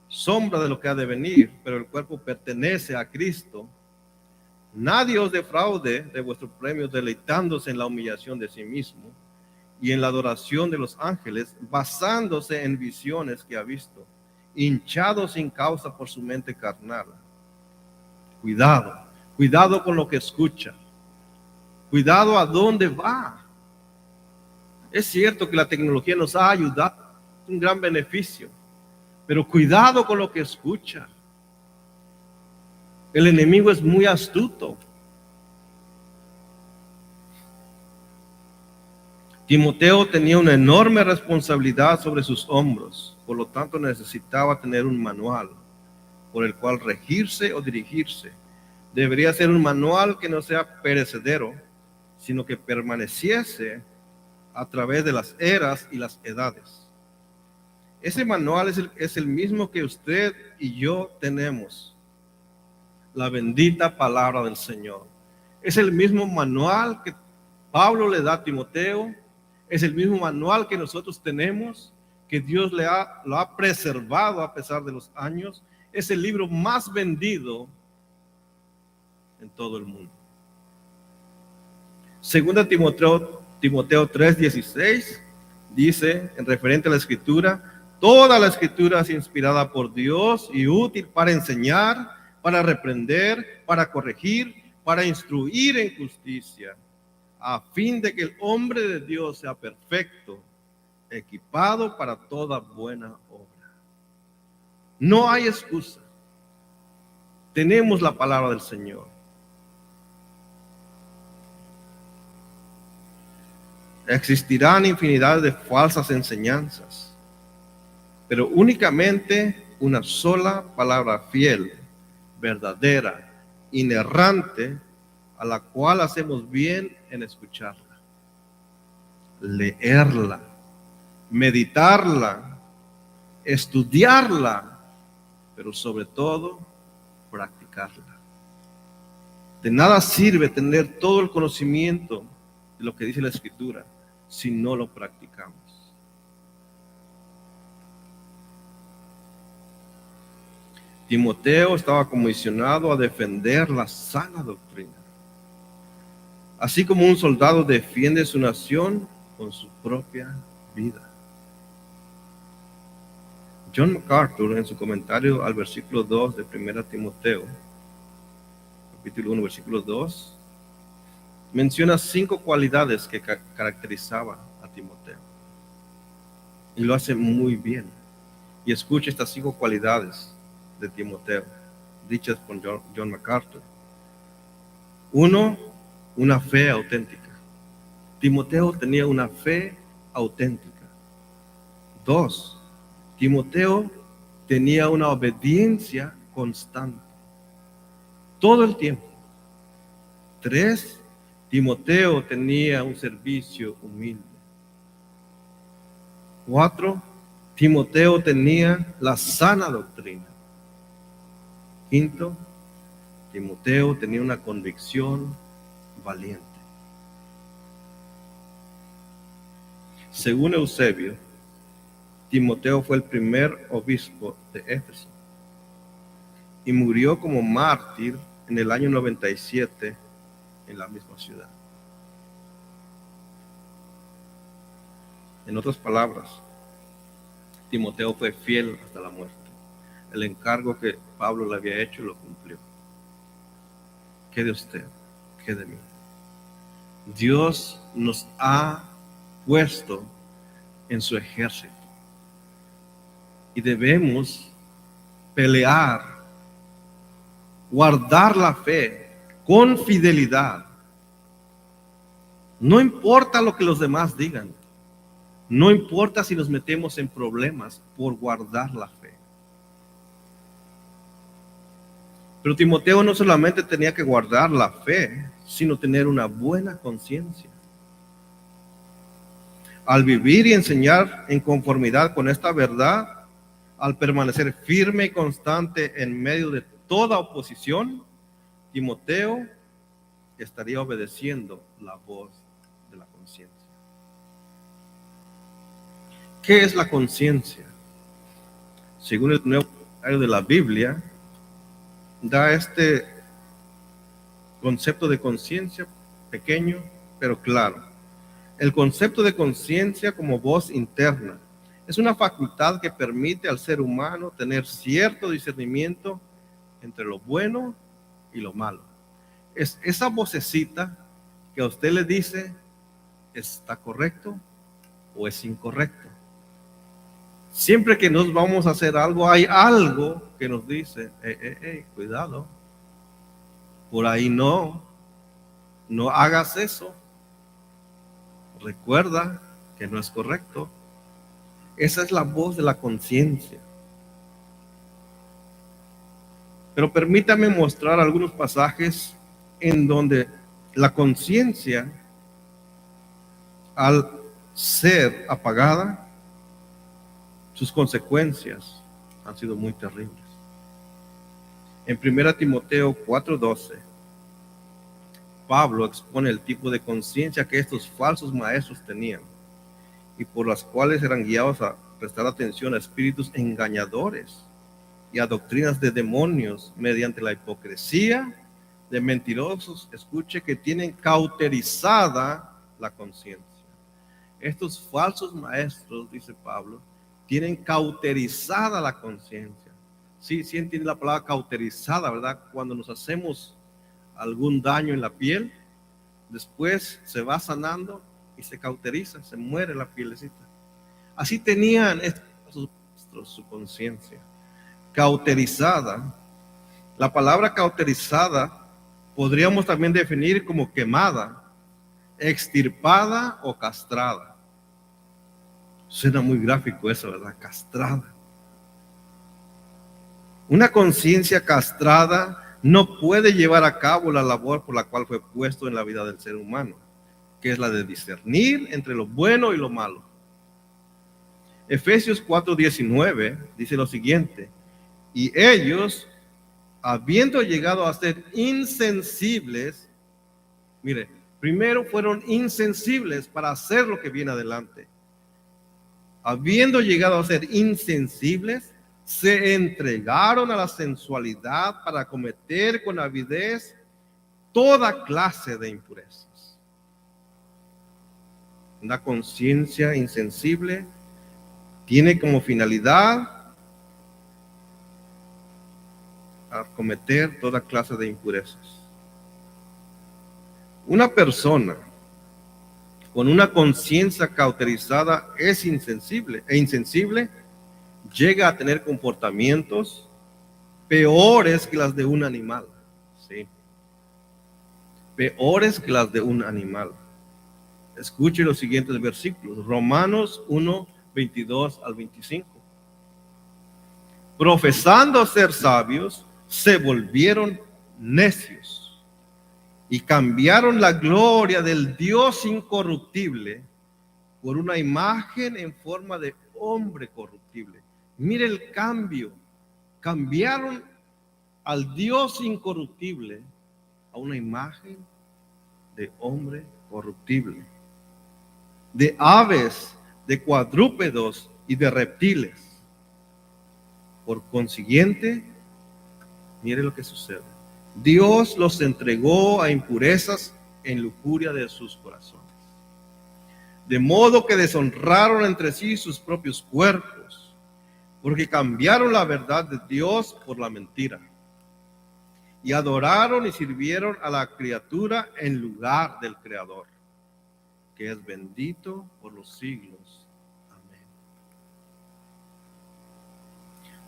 sombra de lo que ha de venir, pero el cuerpo pertenece a Cristo. Nadie os defraude de vuestro premio, deleitándose en la humillación de sí mismo y en la adoración de los ángeles, basándose en visiones que ha visto, hinchado sin causa por su mente carnal. Cuidado con lo que escucha. Cuidado a dónde va. Es cierto que la tecnología nos ha ayudado, es un gran beneficio, pero cuidado con lo que escucha. El enemigo es muy astuto. Timoteo tenía una enorme responsabilidad sobre sus hombros, por lo tanto necesitaba tener un manual por el cual regirse o dirigirse. Debería ser un manual que no sea perecedero, sino que permaneciese a través de las eras y las edades. Ese manual es el mismo que usted y yo tenemos. La bendita palabra del Señor. Es el mismo manual que Pablo le da a Timoteo. Es el mismo manual que nosotros tenemos, que Dios lo ha preservado a pesar de los años. Es el libro más vendido en todo el mundo. Segunda Timoteo 3:16 dice, en referente a la Escritura, toda la Escritura es inspirada por Dios y útil para enseñar, para reprender, para corregir, para instruir en justicia, a fin de que el hombre de Dios sea perfecto, equipado para toda buena obra. No hay excusa. Tenemos la palabra del Señor. Existirán infinidad de falsas enseñanzas, pero únicamente una sola palabra fiel, verdadera, inerrante, a la cual hacemos bien en escucharla, leerla, meditarla, estudiarla, pero sobre todo practicarla. De nada sirve tener todo el conocimiento de lo que dice la Escritura si no lo practicamos. Timoteo estaba comisionado a defender la sana doctrina, así como un soldado defiende su nación con su propia vida. John MacArthur, en su comentario al versículo 2 de 1 Timoteo, capítulo 1, versículo 2, menciona 5 cualidades que caracterizaban a Timoteo. Y lo hace muy bien. Y escucha estas 5 cualidades de Timoteo, dichas por John MacArthur. 1, una fe auténtica. Timoteo tenía una fe auténtica. 2, Timoteo tenía una obediencia constante, todo el tiempo. 3, Timoteo tenía un servicio humilde. 4, Timoteo tenía la sana doctrina. 5, Timoteo tenía una convicción valiente. Según Eusebio, Timoteo fue el primer obispo de Éfeso y murió como mártir en el año 97 en la misma ciudad. En otras palabras, Timoteo fue fiel hasta la muerte. El encargo que Pablo le había hecho lo cumplió. ¿Qué de usted? ¿Qué de mí? Dios nos ha puesto en su ejército y debemos pelear, guardar la fe con fidelidad. No importa lo que los demás digan, no importa si nos metemos en problemas por guardar la fe. Pero Timoteo no solamente tenía que guardar la fe, sino tener una buena conciencia. Al vivir y enseñar en conformidad con esta verdad, al permanecer firme y constante en medio de toda oposición, Timoteo estaría obedeciendo la voz de la conciencia. ¿Qué es la conciencia? Según el Nuevo Diccionario de la Biblia, da este concepto de conciencia pequeño pero claro. El concepto de conciencia como voz interna es una facultad que permite al ser humano tener cierto discernimiento entre lo bueno y lo malo. Es esa vocecita que a usted le dice está correcto o es incorrecto. Siempre que nos vamos a hacer algo, hay algo que nos dice, cuidado, por ahí no hagas eso. Recuerda que no es correcto. Esa es la voz de la conciencia. Pero permítame mostrar algunos pasajes en donde la conciencia, al ser apagada, sus consecuencias han sido muy terribles. En 1 Timoteo 4:12, Pablo expone el tipo de conciencia que estos falsos maestros tenían y por las cuales eran guiados a prestar atención a espíritus engañadores y a doctrinas de demonios mediante la hipocresía de mentirosos, escuche, que tienen cauterizada la conciencia. Estos falsos maestros, dice Pablo, tienen cauterizada la conciencia. Sí entiende la palabra cauterizada, ¿verdad? Cuando nos hacemos algún daño en la piel, después se va sanando y se cauteriza, se muere la pielecita. Así tenían su conciencia cauterizada. La palabra cauterizada podríamos también definir como quemada, extirpada o castrada. Suena muy gráfico eso, ¿verdad? Castrada. Una conciencia castrada no puede llevar a cabo la labor por la cual fue puesto en la vida del ser humano, que es la de discernir entre lo bueno y lo malo. Efesios 4:19 dice lo siguiente: y ellos, habiendo llegado a ser insensibles, mire, primero fueron insensibles para hacer lo que viene adelante. Habiendo llegado a ser insensibles, se entregaron a la sensualidad para cometer con avidez toda clase de impurezas. Una conciencia insensible tiene como finalidad a cometer toda clase de impurezas. Una persona con una conciencia cauterizada es insensible llega a tener comportamientos peores que las de un animal. Sí. Peores que las de un animal. Escuche los siguientes versículos. Romanos 1:22 al 25. Profesando ser sabios, se volvieron necios y cambiaron la gloria del Dios incorruptible por una imagen en forma de hombre corruptible. Mire el cambio. Cambiaron al Dios incorruptible a una imagen de hombre corruptible, de aves, de cuadrúpedos y de reptiles. Por consiguiente, mire lo que sucede. Dios los entregó a impurezas en lujuria de sus corazones, de modo que deshonraron entre sí sus propios cuerpos, porque cambiaron la verdad de Dios por la mentira, y adoraron y sirvieron a la criatura en lugar del Creador, que es bendito por los siglos. Amén.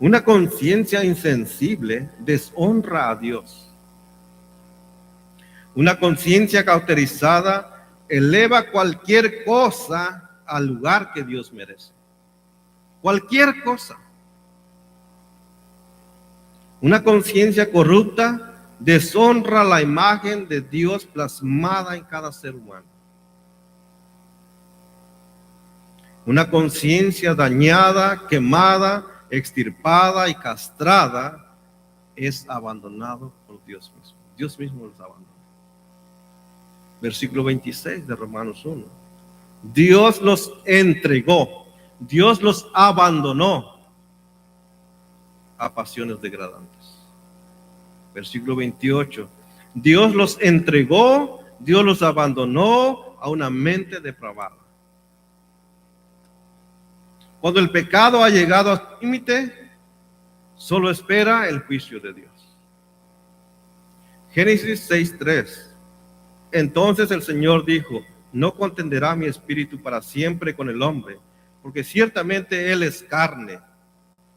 Una conciencia insensible deshonra a Dios. Una conciencia cauterizada eleva cualquier cosa al lugar que Dios merece. Cualquier cosa. Una conciencia corrupta deshonra la imagen de Dios plasmada en cada ser humano. Una conciencia dañada, quemada, extirpada y castrada es abandonado por Dios mismo. Dios mismo los abandona. Versículo 26 de Romanos 1. Dios los entregó, Dios los abandonó a pasiones degradantes. Versículo 28. Dios los entregó, Dios los abandonó a una mente depravada. Cuando el pecado ha llegado a su límite, solo espera el juicio de Dios. Génesis 6:3. Entonces el Señor dijo: no contenderá mi espíritu para siempre con el hombre, porque ciertamente él es carne.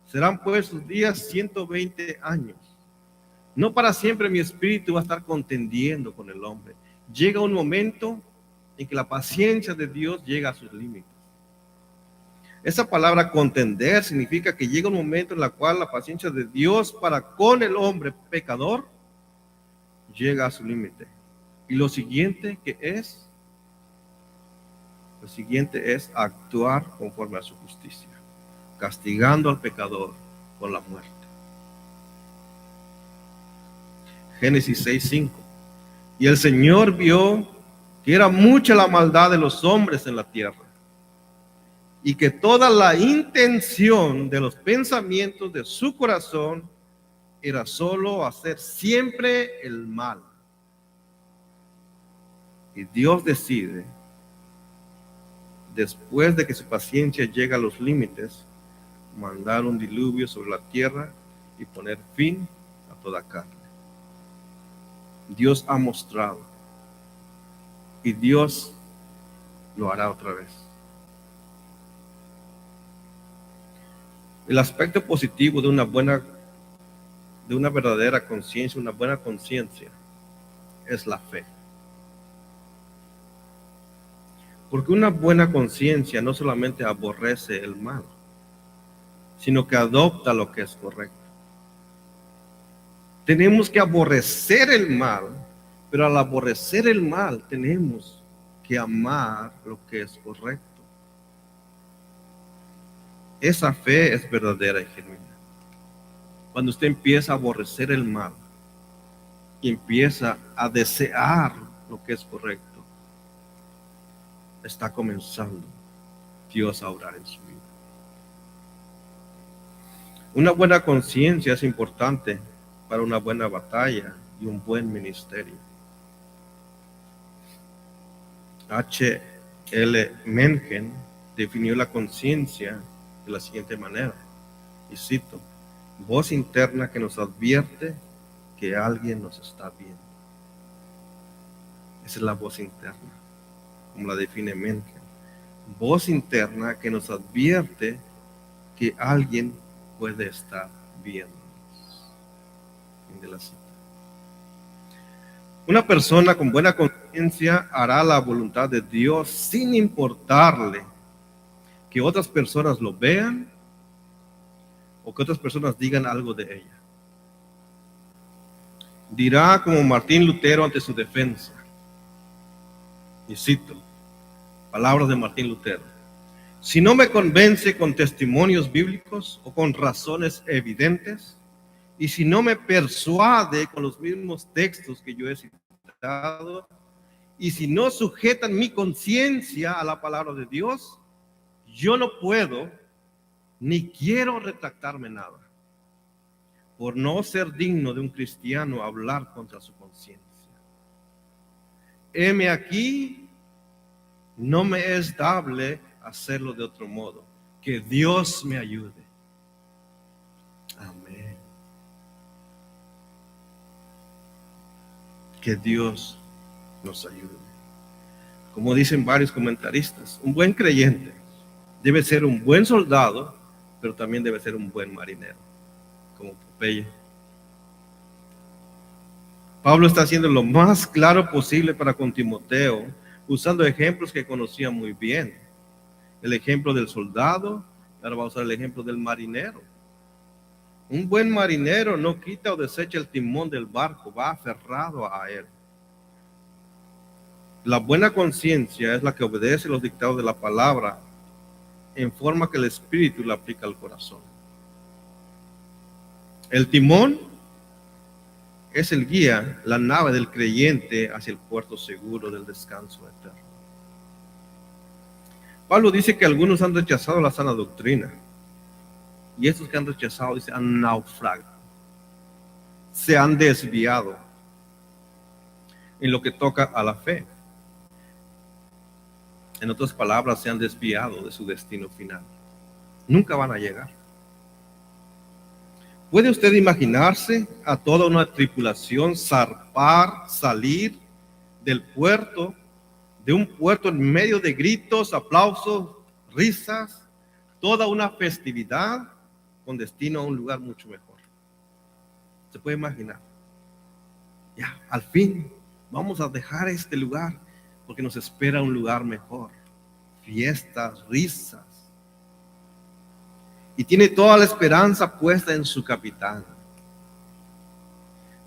Serán pues sus días 120 años. No para siempre mi espíritu va a estar contendiendo con el hombre. Llega un momento en que la paciencia de Dios llega a sus límites. Esa palabra contender significa que llega un momento en el cual la paciencia de Dios para con el hombre pecador llega a su límite. Y lo siguiente es actuar conforme a su justicia, castigando al pecador con la muerte. Génesis 6:5. Y el Señor vio que era mucha la maldad de los hombres en la tierra, y que toda la intención de los pensamientos de su corazón era solo hacer siempre el mal. Y Dios decide, después de que su paciencia llega a los límites, mandar un diluvio sobre la tierra y poner fin a toda carne. Dios ha mostrado, y Dios lo hará otra vez. El aspecto positivo de una verdadera conciencia, una buena conciencia, es la fe. Porque una buena conciencia no solamente aborrece el mal, sino que adopta lo que es correcto. Tenemos que aborrecer el mal, pero al aborrecer el mal tenemos que amar lo que es correcto. Esa fe es verdadera y genuina. Cuando usted empieza a aborrecer el mal y empieza a desear lo que es correcto, está comenzando Dios a obrar en su vida. Una buena conciencia es importante para una buena batalla y un buen ministerio. H.L. Mencken definió la conciencia de la siguiente manera, y cito: voz interna que nos advierte que alguien nos está viendo. Esa es la voz interna, como la define Mencken. Voz interna que nos advierte que alguien puede estar viendo. Fin de la cita. Una persona con buena conciencia hará la voluntad de Dios sin importarle que otras personas lo vean o que otras personas digan algo de ella. Dirá como Martín Lutero ante su defensa, y cito palabras de Martín Lutero: si no me convence con testimonios bíblicos o con razones evidentes, y si no me persuade con los mismos textos que yo he citado, y si no sujetan mi conciencia a la palabra de Dios, yo no puedo ni quiero retractarme nada, por no ser digno de un cristiano hablar contra su conciencia. Heme aquí, no me es dable hacerlo de otro modo. Que Dios me ayude. Amén. Que Dios nos ayude. Como dicen varios comentaristas, un buen creyente debe ser un buen soldado, pero también debe ser un buen marinero, como Popeye. Pablo está haciendo lo más claro posible para con Timoteo, usando ejemplos que conocía muy bien. El ejemplo del soldado, ahora vamos a usar el ejemplo del marinero. Un buen marinero no quita o desecha el timón del barco, va aferrado a él. La buena conciencia es la que obedece los dictados de la palabra en forma que el Espíritu la aplica al corazón. El timón es el guía, la nave del creyente hacia el puerto seguro del descanso eterno. Pablo dice que algunos han rechazado la sana doctrina, y estos que han rechazado, dice, han naufragado, se han desviado en lo que toca a la fe. En otras palabras, se han desviado de su destino final. Nunca van a llegar. ¿Puede usted imaginarse a toda una tripulación zarpar, salir del puerto, de un puerto en medio de gritos, aplausos, risas, toda una festividad con destino a un lugar mucho mejor? ¿Se puede imaginar? Ya, al fin, vamos a dejar este lugar porque nos espera un lugar mejor. Fiestas, risas. Y tiene toda la esperanza puesta en su capitán.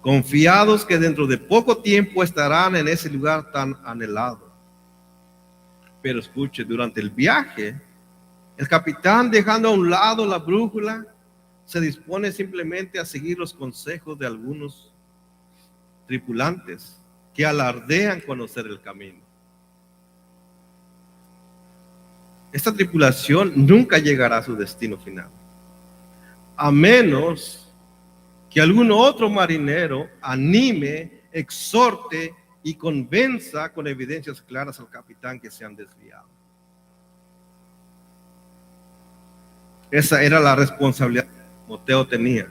Confiados que dentro de poco tiempo estarán en ese lugar tan anhelado. Pero escuche, durante el viaje, el capitán, dejando a un lado la brújula, se dispone simplemente a seguir los consejos de algunos tripulantes que alardean conocer el camino. Esta tripulación nunca llegará a su destino final, a menos que algún otro marinero anime, exhorte y convenza con evidencias claras al capitán que se han desviado. Esa era la responsabilidad que Timoteo tenía: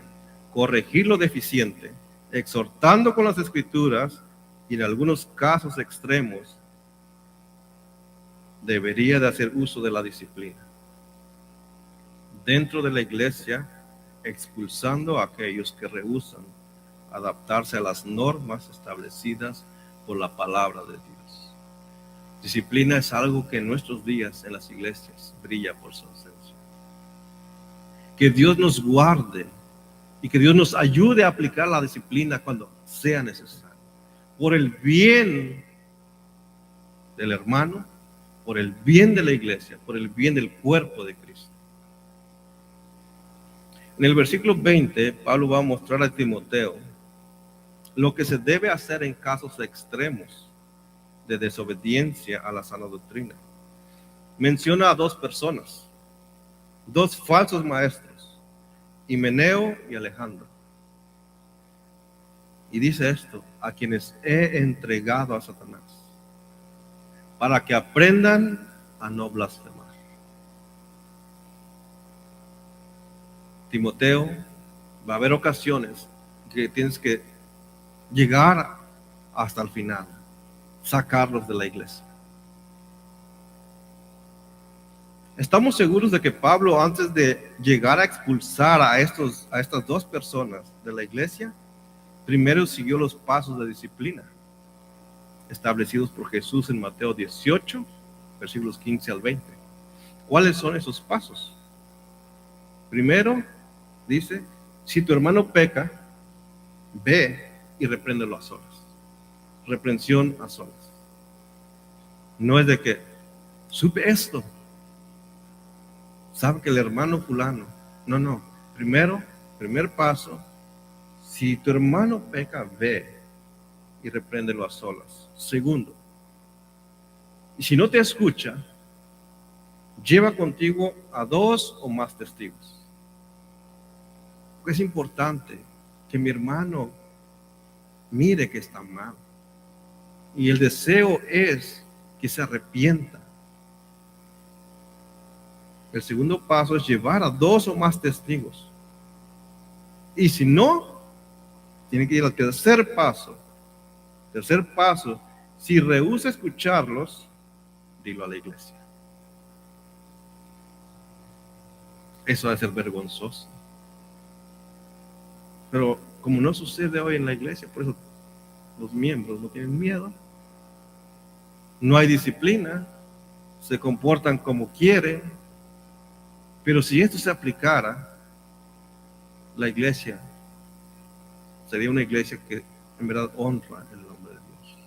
corregir lo deficiente, exhortando con las escrituras, y en algunos casos extremos debería de hacer uso de la disciplina dentro de la iglesia, expulsando a aquellos que rehúsan adaptarse a las normas establecidas por la palabra de Dios. Disciplina es algo que en nuestros días en las iglesias brilla por su ausencia. Que Dios nos guarde y que Dios nos ayude a aplicar la disciplina cuando sea necesario, por el bien del hermano, por el bien de la iglesia, por el bien del cuerpo de Cristo. En el versículo 20, Pablo va a mostrar a Timoteo lo que se debe hacer en casos extremos de desobediencia a la sana doctrina. Menciona a dos personas, dos falsos maestros, Himeneo y Alejandro. Y dice esto: a quienes he entregado a Satanás, para que aprendan a no blasfemar. Timoteo, va a haber ocasiones que tienes que llegar hasta el final, sacarlos de la iglesia. Estamos seguros de que Pablo, antes de llegar a expulsar a estas dos personas de la iglesia, primero siguió los pasos de disciplina establecidos por Jesús en Mateo 18, versículos 15 al 20. ¿Cuáles son esos pasos? Primero, dice: si tu hermano peca, ve y repréndelo a solas. Reprensión a solas. No es de que supe esto, sabe que el hermano fulano. No. Primer paso: si tu hermano peca, ve y repréndelo a solas. Segundo, y si no te escucha, lleva contigo a 2 o más testigos. Porque es importante que mi hermano mire que está mal. Y el deseo es que se arrepienta. El segundo paso es llevar a 2 o más testigos. Y si no, tiene que ir al tercer paso. Tercer paso: si rehúsa escucharlos, dilo a la iglesia. Eso va a ser vergonzoso. Pero como no sucede hoy en la iglesia, por eso los miembros no tienen miedo. No hay disciplina, se comportan como quieren. Pero si esto se aplicara, la iglesia sería una iglesia que en verdad honra el nombre de Dios.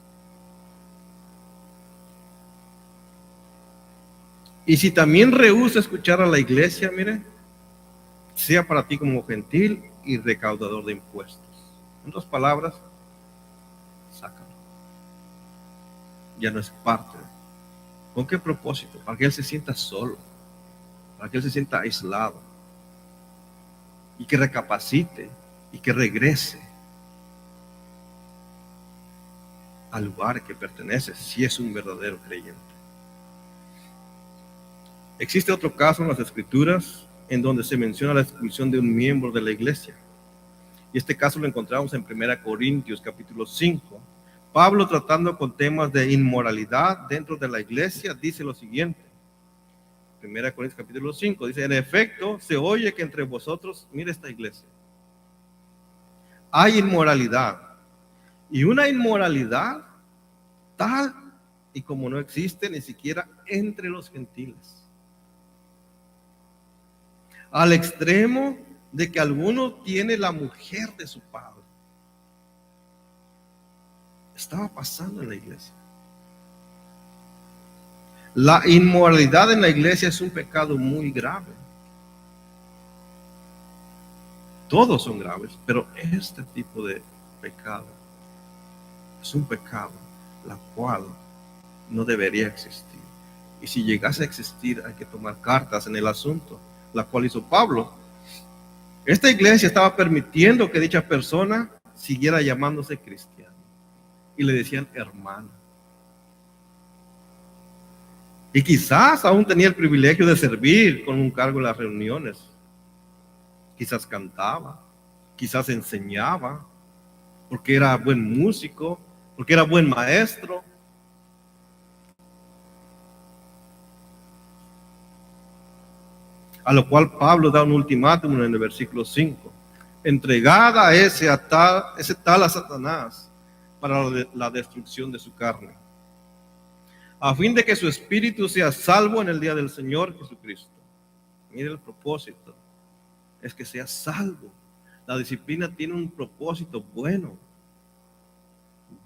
Y si también rehúsa escuchar a la iglesia, mire, sea para ti como gentil y recaudador de impuestos. En otras palabras, sácalo. Ya no es parte. ¿Con qué propósito? Para que él se sienta solo, para que él se sienta aislado y que recapacite y que regrese al lugar que pertenece, si es un verdadero creyente. Existe otro caso en las Escrituras en donde se menciona la expulsión de un miembro de la iglesia. Y este caso lo encontramos en 1 Corintios capítulo 5. Pablo, tratando con temas de inmoralidad dentro de la iglesia, dice lo siguiente. 1 Corintios capítulo 5 dice: en efecto, se oye que entre vosotros, mire esta iglesia, hay inmoralidad, y una inmoralidad tal y como no existe ni siquiera entre los gentiles, al extremo de que alguno tiene la mujer de su padre. Estaba pasando en la iglesia. La inmoralidad en la iglesia es un pecado muy grave. Todos son graves, pero este tipo de pecado es un pecado la cual no debería existir. Y si llegase a existir, hay que tomar cartas en el asunto, la cual hizo Pablo. Esta iglesia estaba permitiendo que dicha persona siguiera llamándose cristiano y le decían hermano. Y quizás aún tenía el privilegio de servir con un cargo en las reuniones. Quizás cantaba, quizás enseñaba, porque era buen músico, porque era buen maestro. A lo cual Pablo da un ultimátum en el versículo 5. Entregada a ese tal a Satanás para la destrucción de su carne, a fin de que su espíritu sea salvo en el día del Señor Jesucristo. Mire el propósito, es que sea salvo. La disciplina tiene un propósito bueno.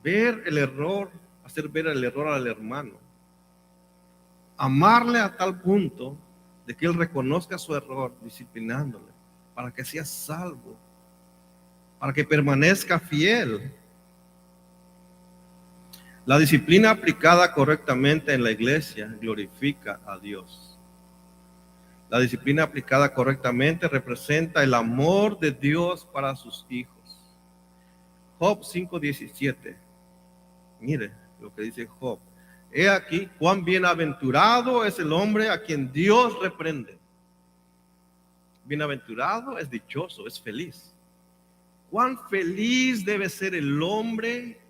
Ver el error, hacer ver el error al hermano. Amarle a tal punto de que él reconozca su error, disciplinándole, para que sea salvo, para que permanezca fiel. La disciplina aplicada correctamente en la iglesia glorifica a Dios. La disciplina aplicada correctamente representa el amor de Dios para sus hijos. Job 5:17. Mire lo que dice Job. He aquí cuán bienaventurado es el hombre a quien Dios reprende. Bienaventurado es dichoso, es feliz. Cuán feliz debe ser el hombre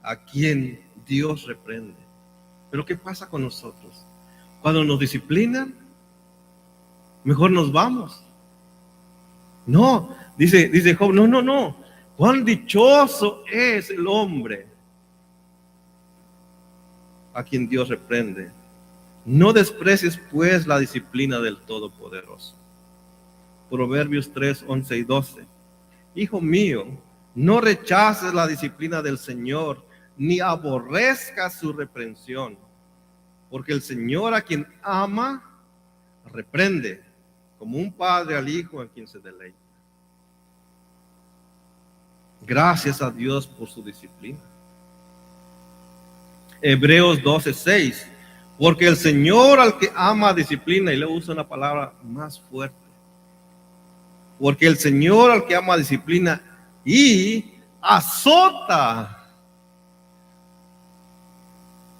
a quien Dios reprende. Pero ¿qué pasa con nosotros? Cuando nos disciplinan, mejor nos vamos. No, dice Job, no. Cuán dichoso es el hombre a quien Dios reprende. No desprecies pues la disciplina del Todopoderoso. Proverbios 3, 11 y 12. Hijo mío, no rechaces la disciplina del Señor, ni aborrezcas su reprensión, porque el Señor a quien ama, reprende, como un padre al hijo en quien se deleita. Gracias a Dios por su disciplina. Hebreos 12, 6. Porque el Señor al que ama disciplina, y le usa una palabra más fuerte. Porque el Señor al que ama disciplina y azota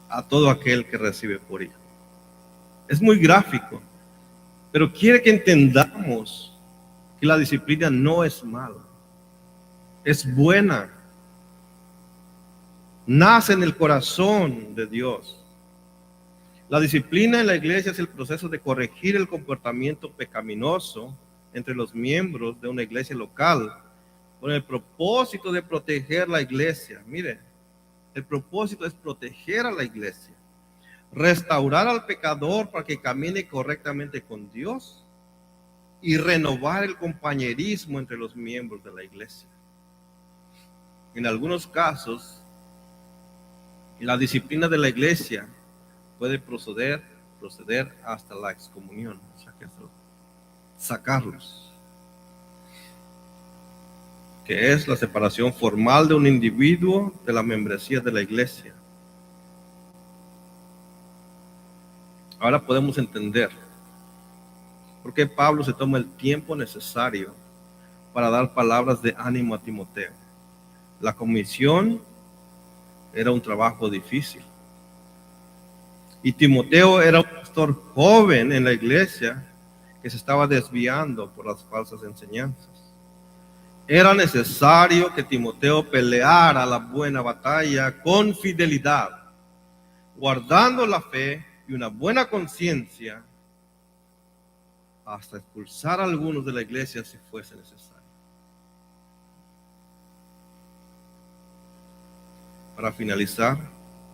a todo aquel que recibe por hijo. Es muy gráfico, pero quiere que entendamos que la disciplina no es mala, es buena. Nace en el corazón de Dios. La disciplina en la iglesia es el proceso de corregir el comportamiento pecaminoso entre los miembros de una iglesia local, con el propósito de proteger la iglesia. Mire, el propósito es proteger a la iglesia, restaurar al pecador para que camine correctamente con Dios y renovar el compañerismo entre los miembros de la iglesia. En algunos casos, la disciplina de la iglesia puede proceder hasta la excomunión, o sea, que sacarlos, que es la separación formal de un individuo de la membresía de la iglesia. Ahora podemos entender por qué Pablo se toma el tiempo necesario para dar palabras de ánimo a Timoteo. La comisión era un trabajo difícil. Y Timoteo era un pastor joven en la iglesia que se estaba desviando por las falsas enseñanzas. Era necesario que Timoteo peleara la buena batalla con fidelidad, guardando la fe y una buena conciencia, hasta expulsar a algunos de la iglesia si fuese necesario. Para finalizar,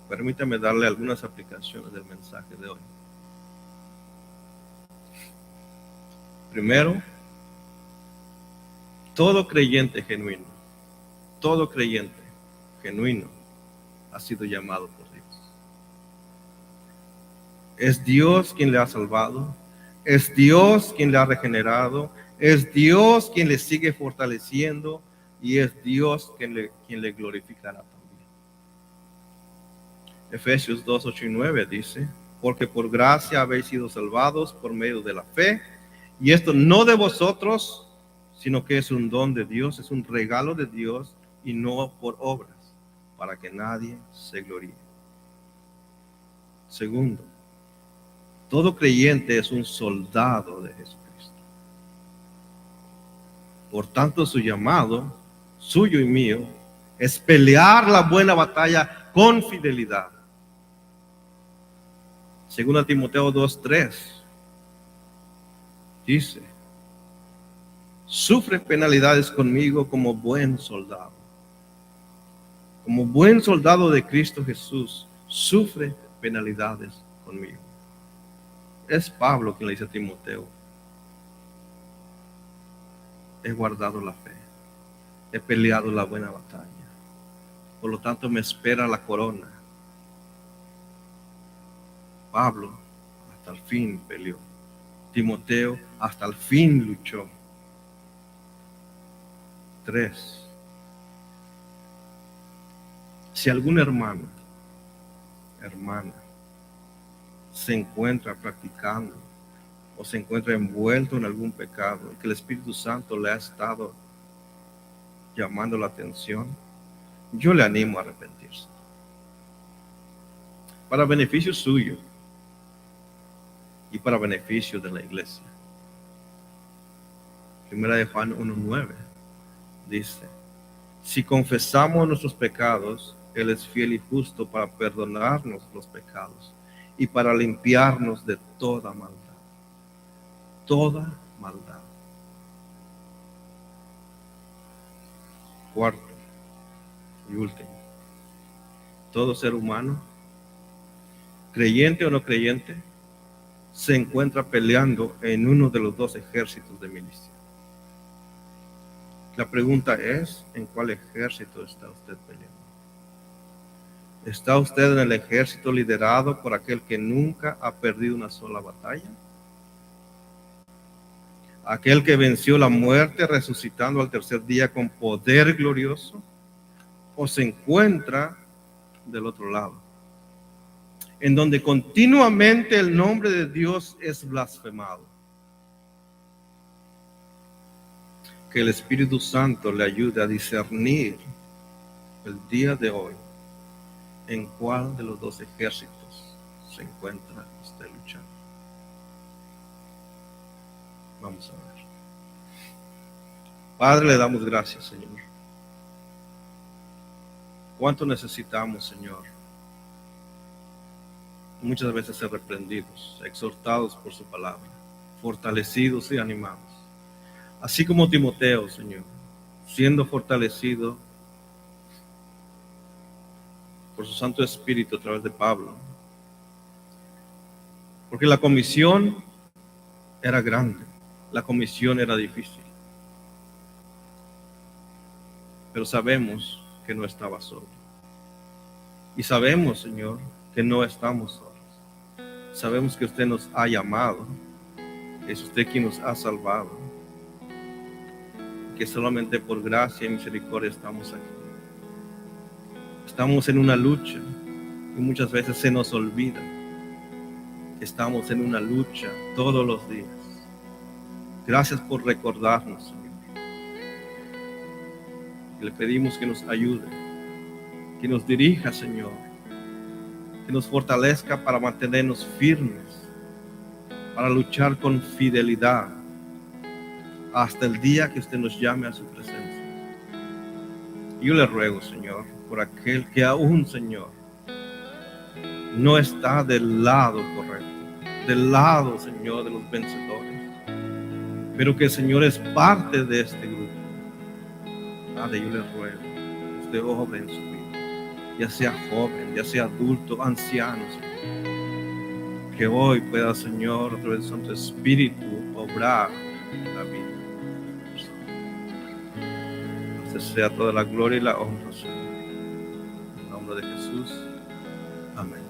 permítame darle algunas aplicaciones del mensaje de hoy. Primero, todo creyente genuino ha sido llamado por Dios. Es Dios quien le ha salvado, es Dios quien le ha regenerado, es Dios quien le sigue fortaleciendo y es Dios quien le glorificará también. Efesios 2, 8 y 9 dice: porque por gracia habéis sido salvados por medio de la fe, y esto no de vosotros, sino que es un don de Dios, es un regalo de Dios, y no por obras, para que nadie se gloríe. Segundo, todo creyente es un soldado de Jesucristo. Por tanto, su llamado, suyo y mío, es pelear la buena batalla con fidelidad. Según Timoteo 2:3, dice: sufre penalidades conmigo como buen soldado. Como buen soldado de Cristo Jesús, sufre penalidades conmigo. Es Pablo quien le dice a Timoteo: he guardado la fe, he peleado la buena batalla, por lo tanto me espera la corona. Pablo hasta el fin peleó, Timoteo hasta el fin luchó. 3. Si algún hermano, hermana, se encuentra practicando o se encuentra envuelto en algún pecado, que el Espíritu Santo le ha estado llamando la atención, yo le animo a arrepentirse, para beneficio suyo y para beneficio de la iglesia. Primera de Juan 1:9 dice: si confesamos nuestros pecados, Él es fiel y justo para perdonarnos los pecados y para limpiarnos de toda maldad. Toda maldad. 4 y último, todo ser humano, creyente o no creyente, se encuentra peleando en uno de los dos ejércitos de milicia. La pregunta es: ¿en cuál ejército está usted peleando? ¿Está usted en el ejército liderado por aquel que nunca ha perdido una sola batalla? ¿Aquel que venció la muerte resucitando al tercer día con poder glorioso? ¿O se encuentra del otro lado, en donde continuamente el nombre de Dios es blasfemado? Que el Espíritu Santo le ayude a discernir el día de hoy en cuál de los dos ejércitos se encuentra usted luchando. Vamos a ver. Padre, le damos gracias, Señor. ¿Cuánto necesitamos, Señor? Muchas veces ser reprendidos, exhortados por su palabra, fortalecidos y animados. Así como Timoteo, Señor, siendo fortalecido por su Santo Espíritu a través de Pablo. Porque la comisión era grande. La comisión era difícil, pero sabemos que no estaba solo. Y sabemos, Señor, que no estamos solos. Sabemos que usted nos ha llamado, es usted quien nos ha salvado, que solamente por gracia y misericordia estamos aquí. Estamos en una lucha y muchas veces se nos olvida que estamos en una lucha todos los días. Gracias por recordarnos, Señor. Y le pedimos que nos ayude, que nos dirija, Señor, que nos fortalezca para mantenernos firmes, para luchar con fidelidad hasta el día que usted nos llame a su presencia. Yo le ruego, Señor, por aquel que aún, Señor, no está del lado correcto, del lado, Señor, de los vencedores, pero que el Señor es parte de este grupo. Padre, yo le ruego que usted obre en su vida, ya sea joven, ya sea adulto, anciano, Señor, que hoy pueda, Señor, a través de Santo Espíritu, obrar en la vida. Usted sea toda la gloria y la honra, Señor. En el nombre de Jesús. Amén.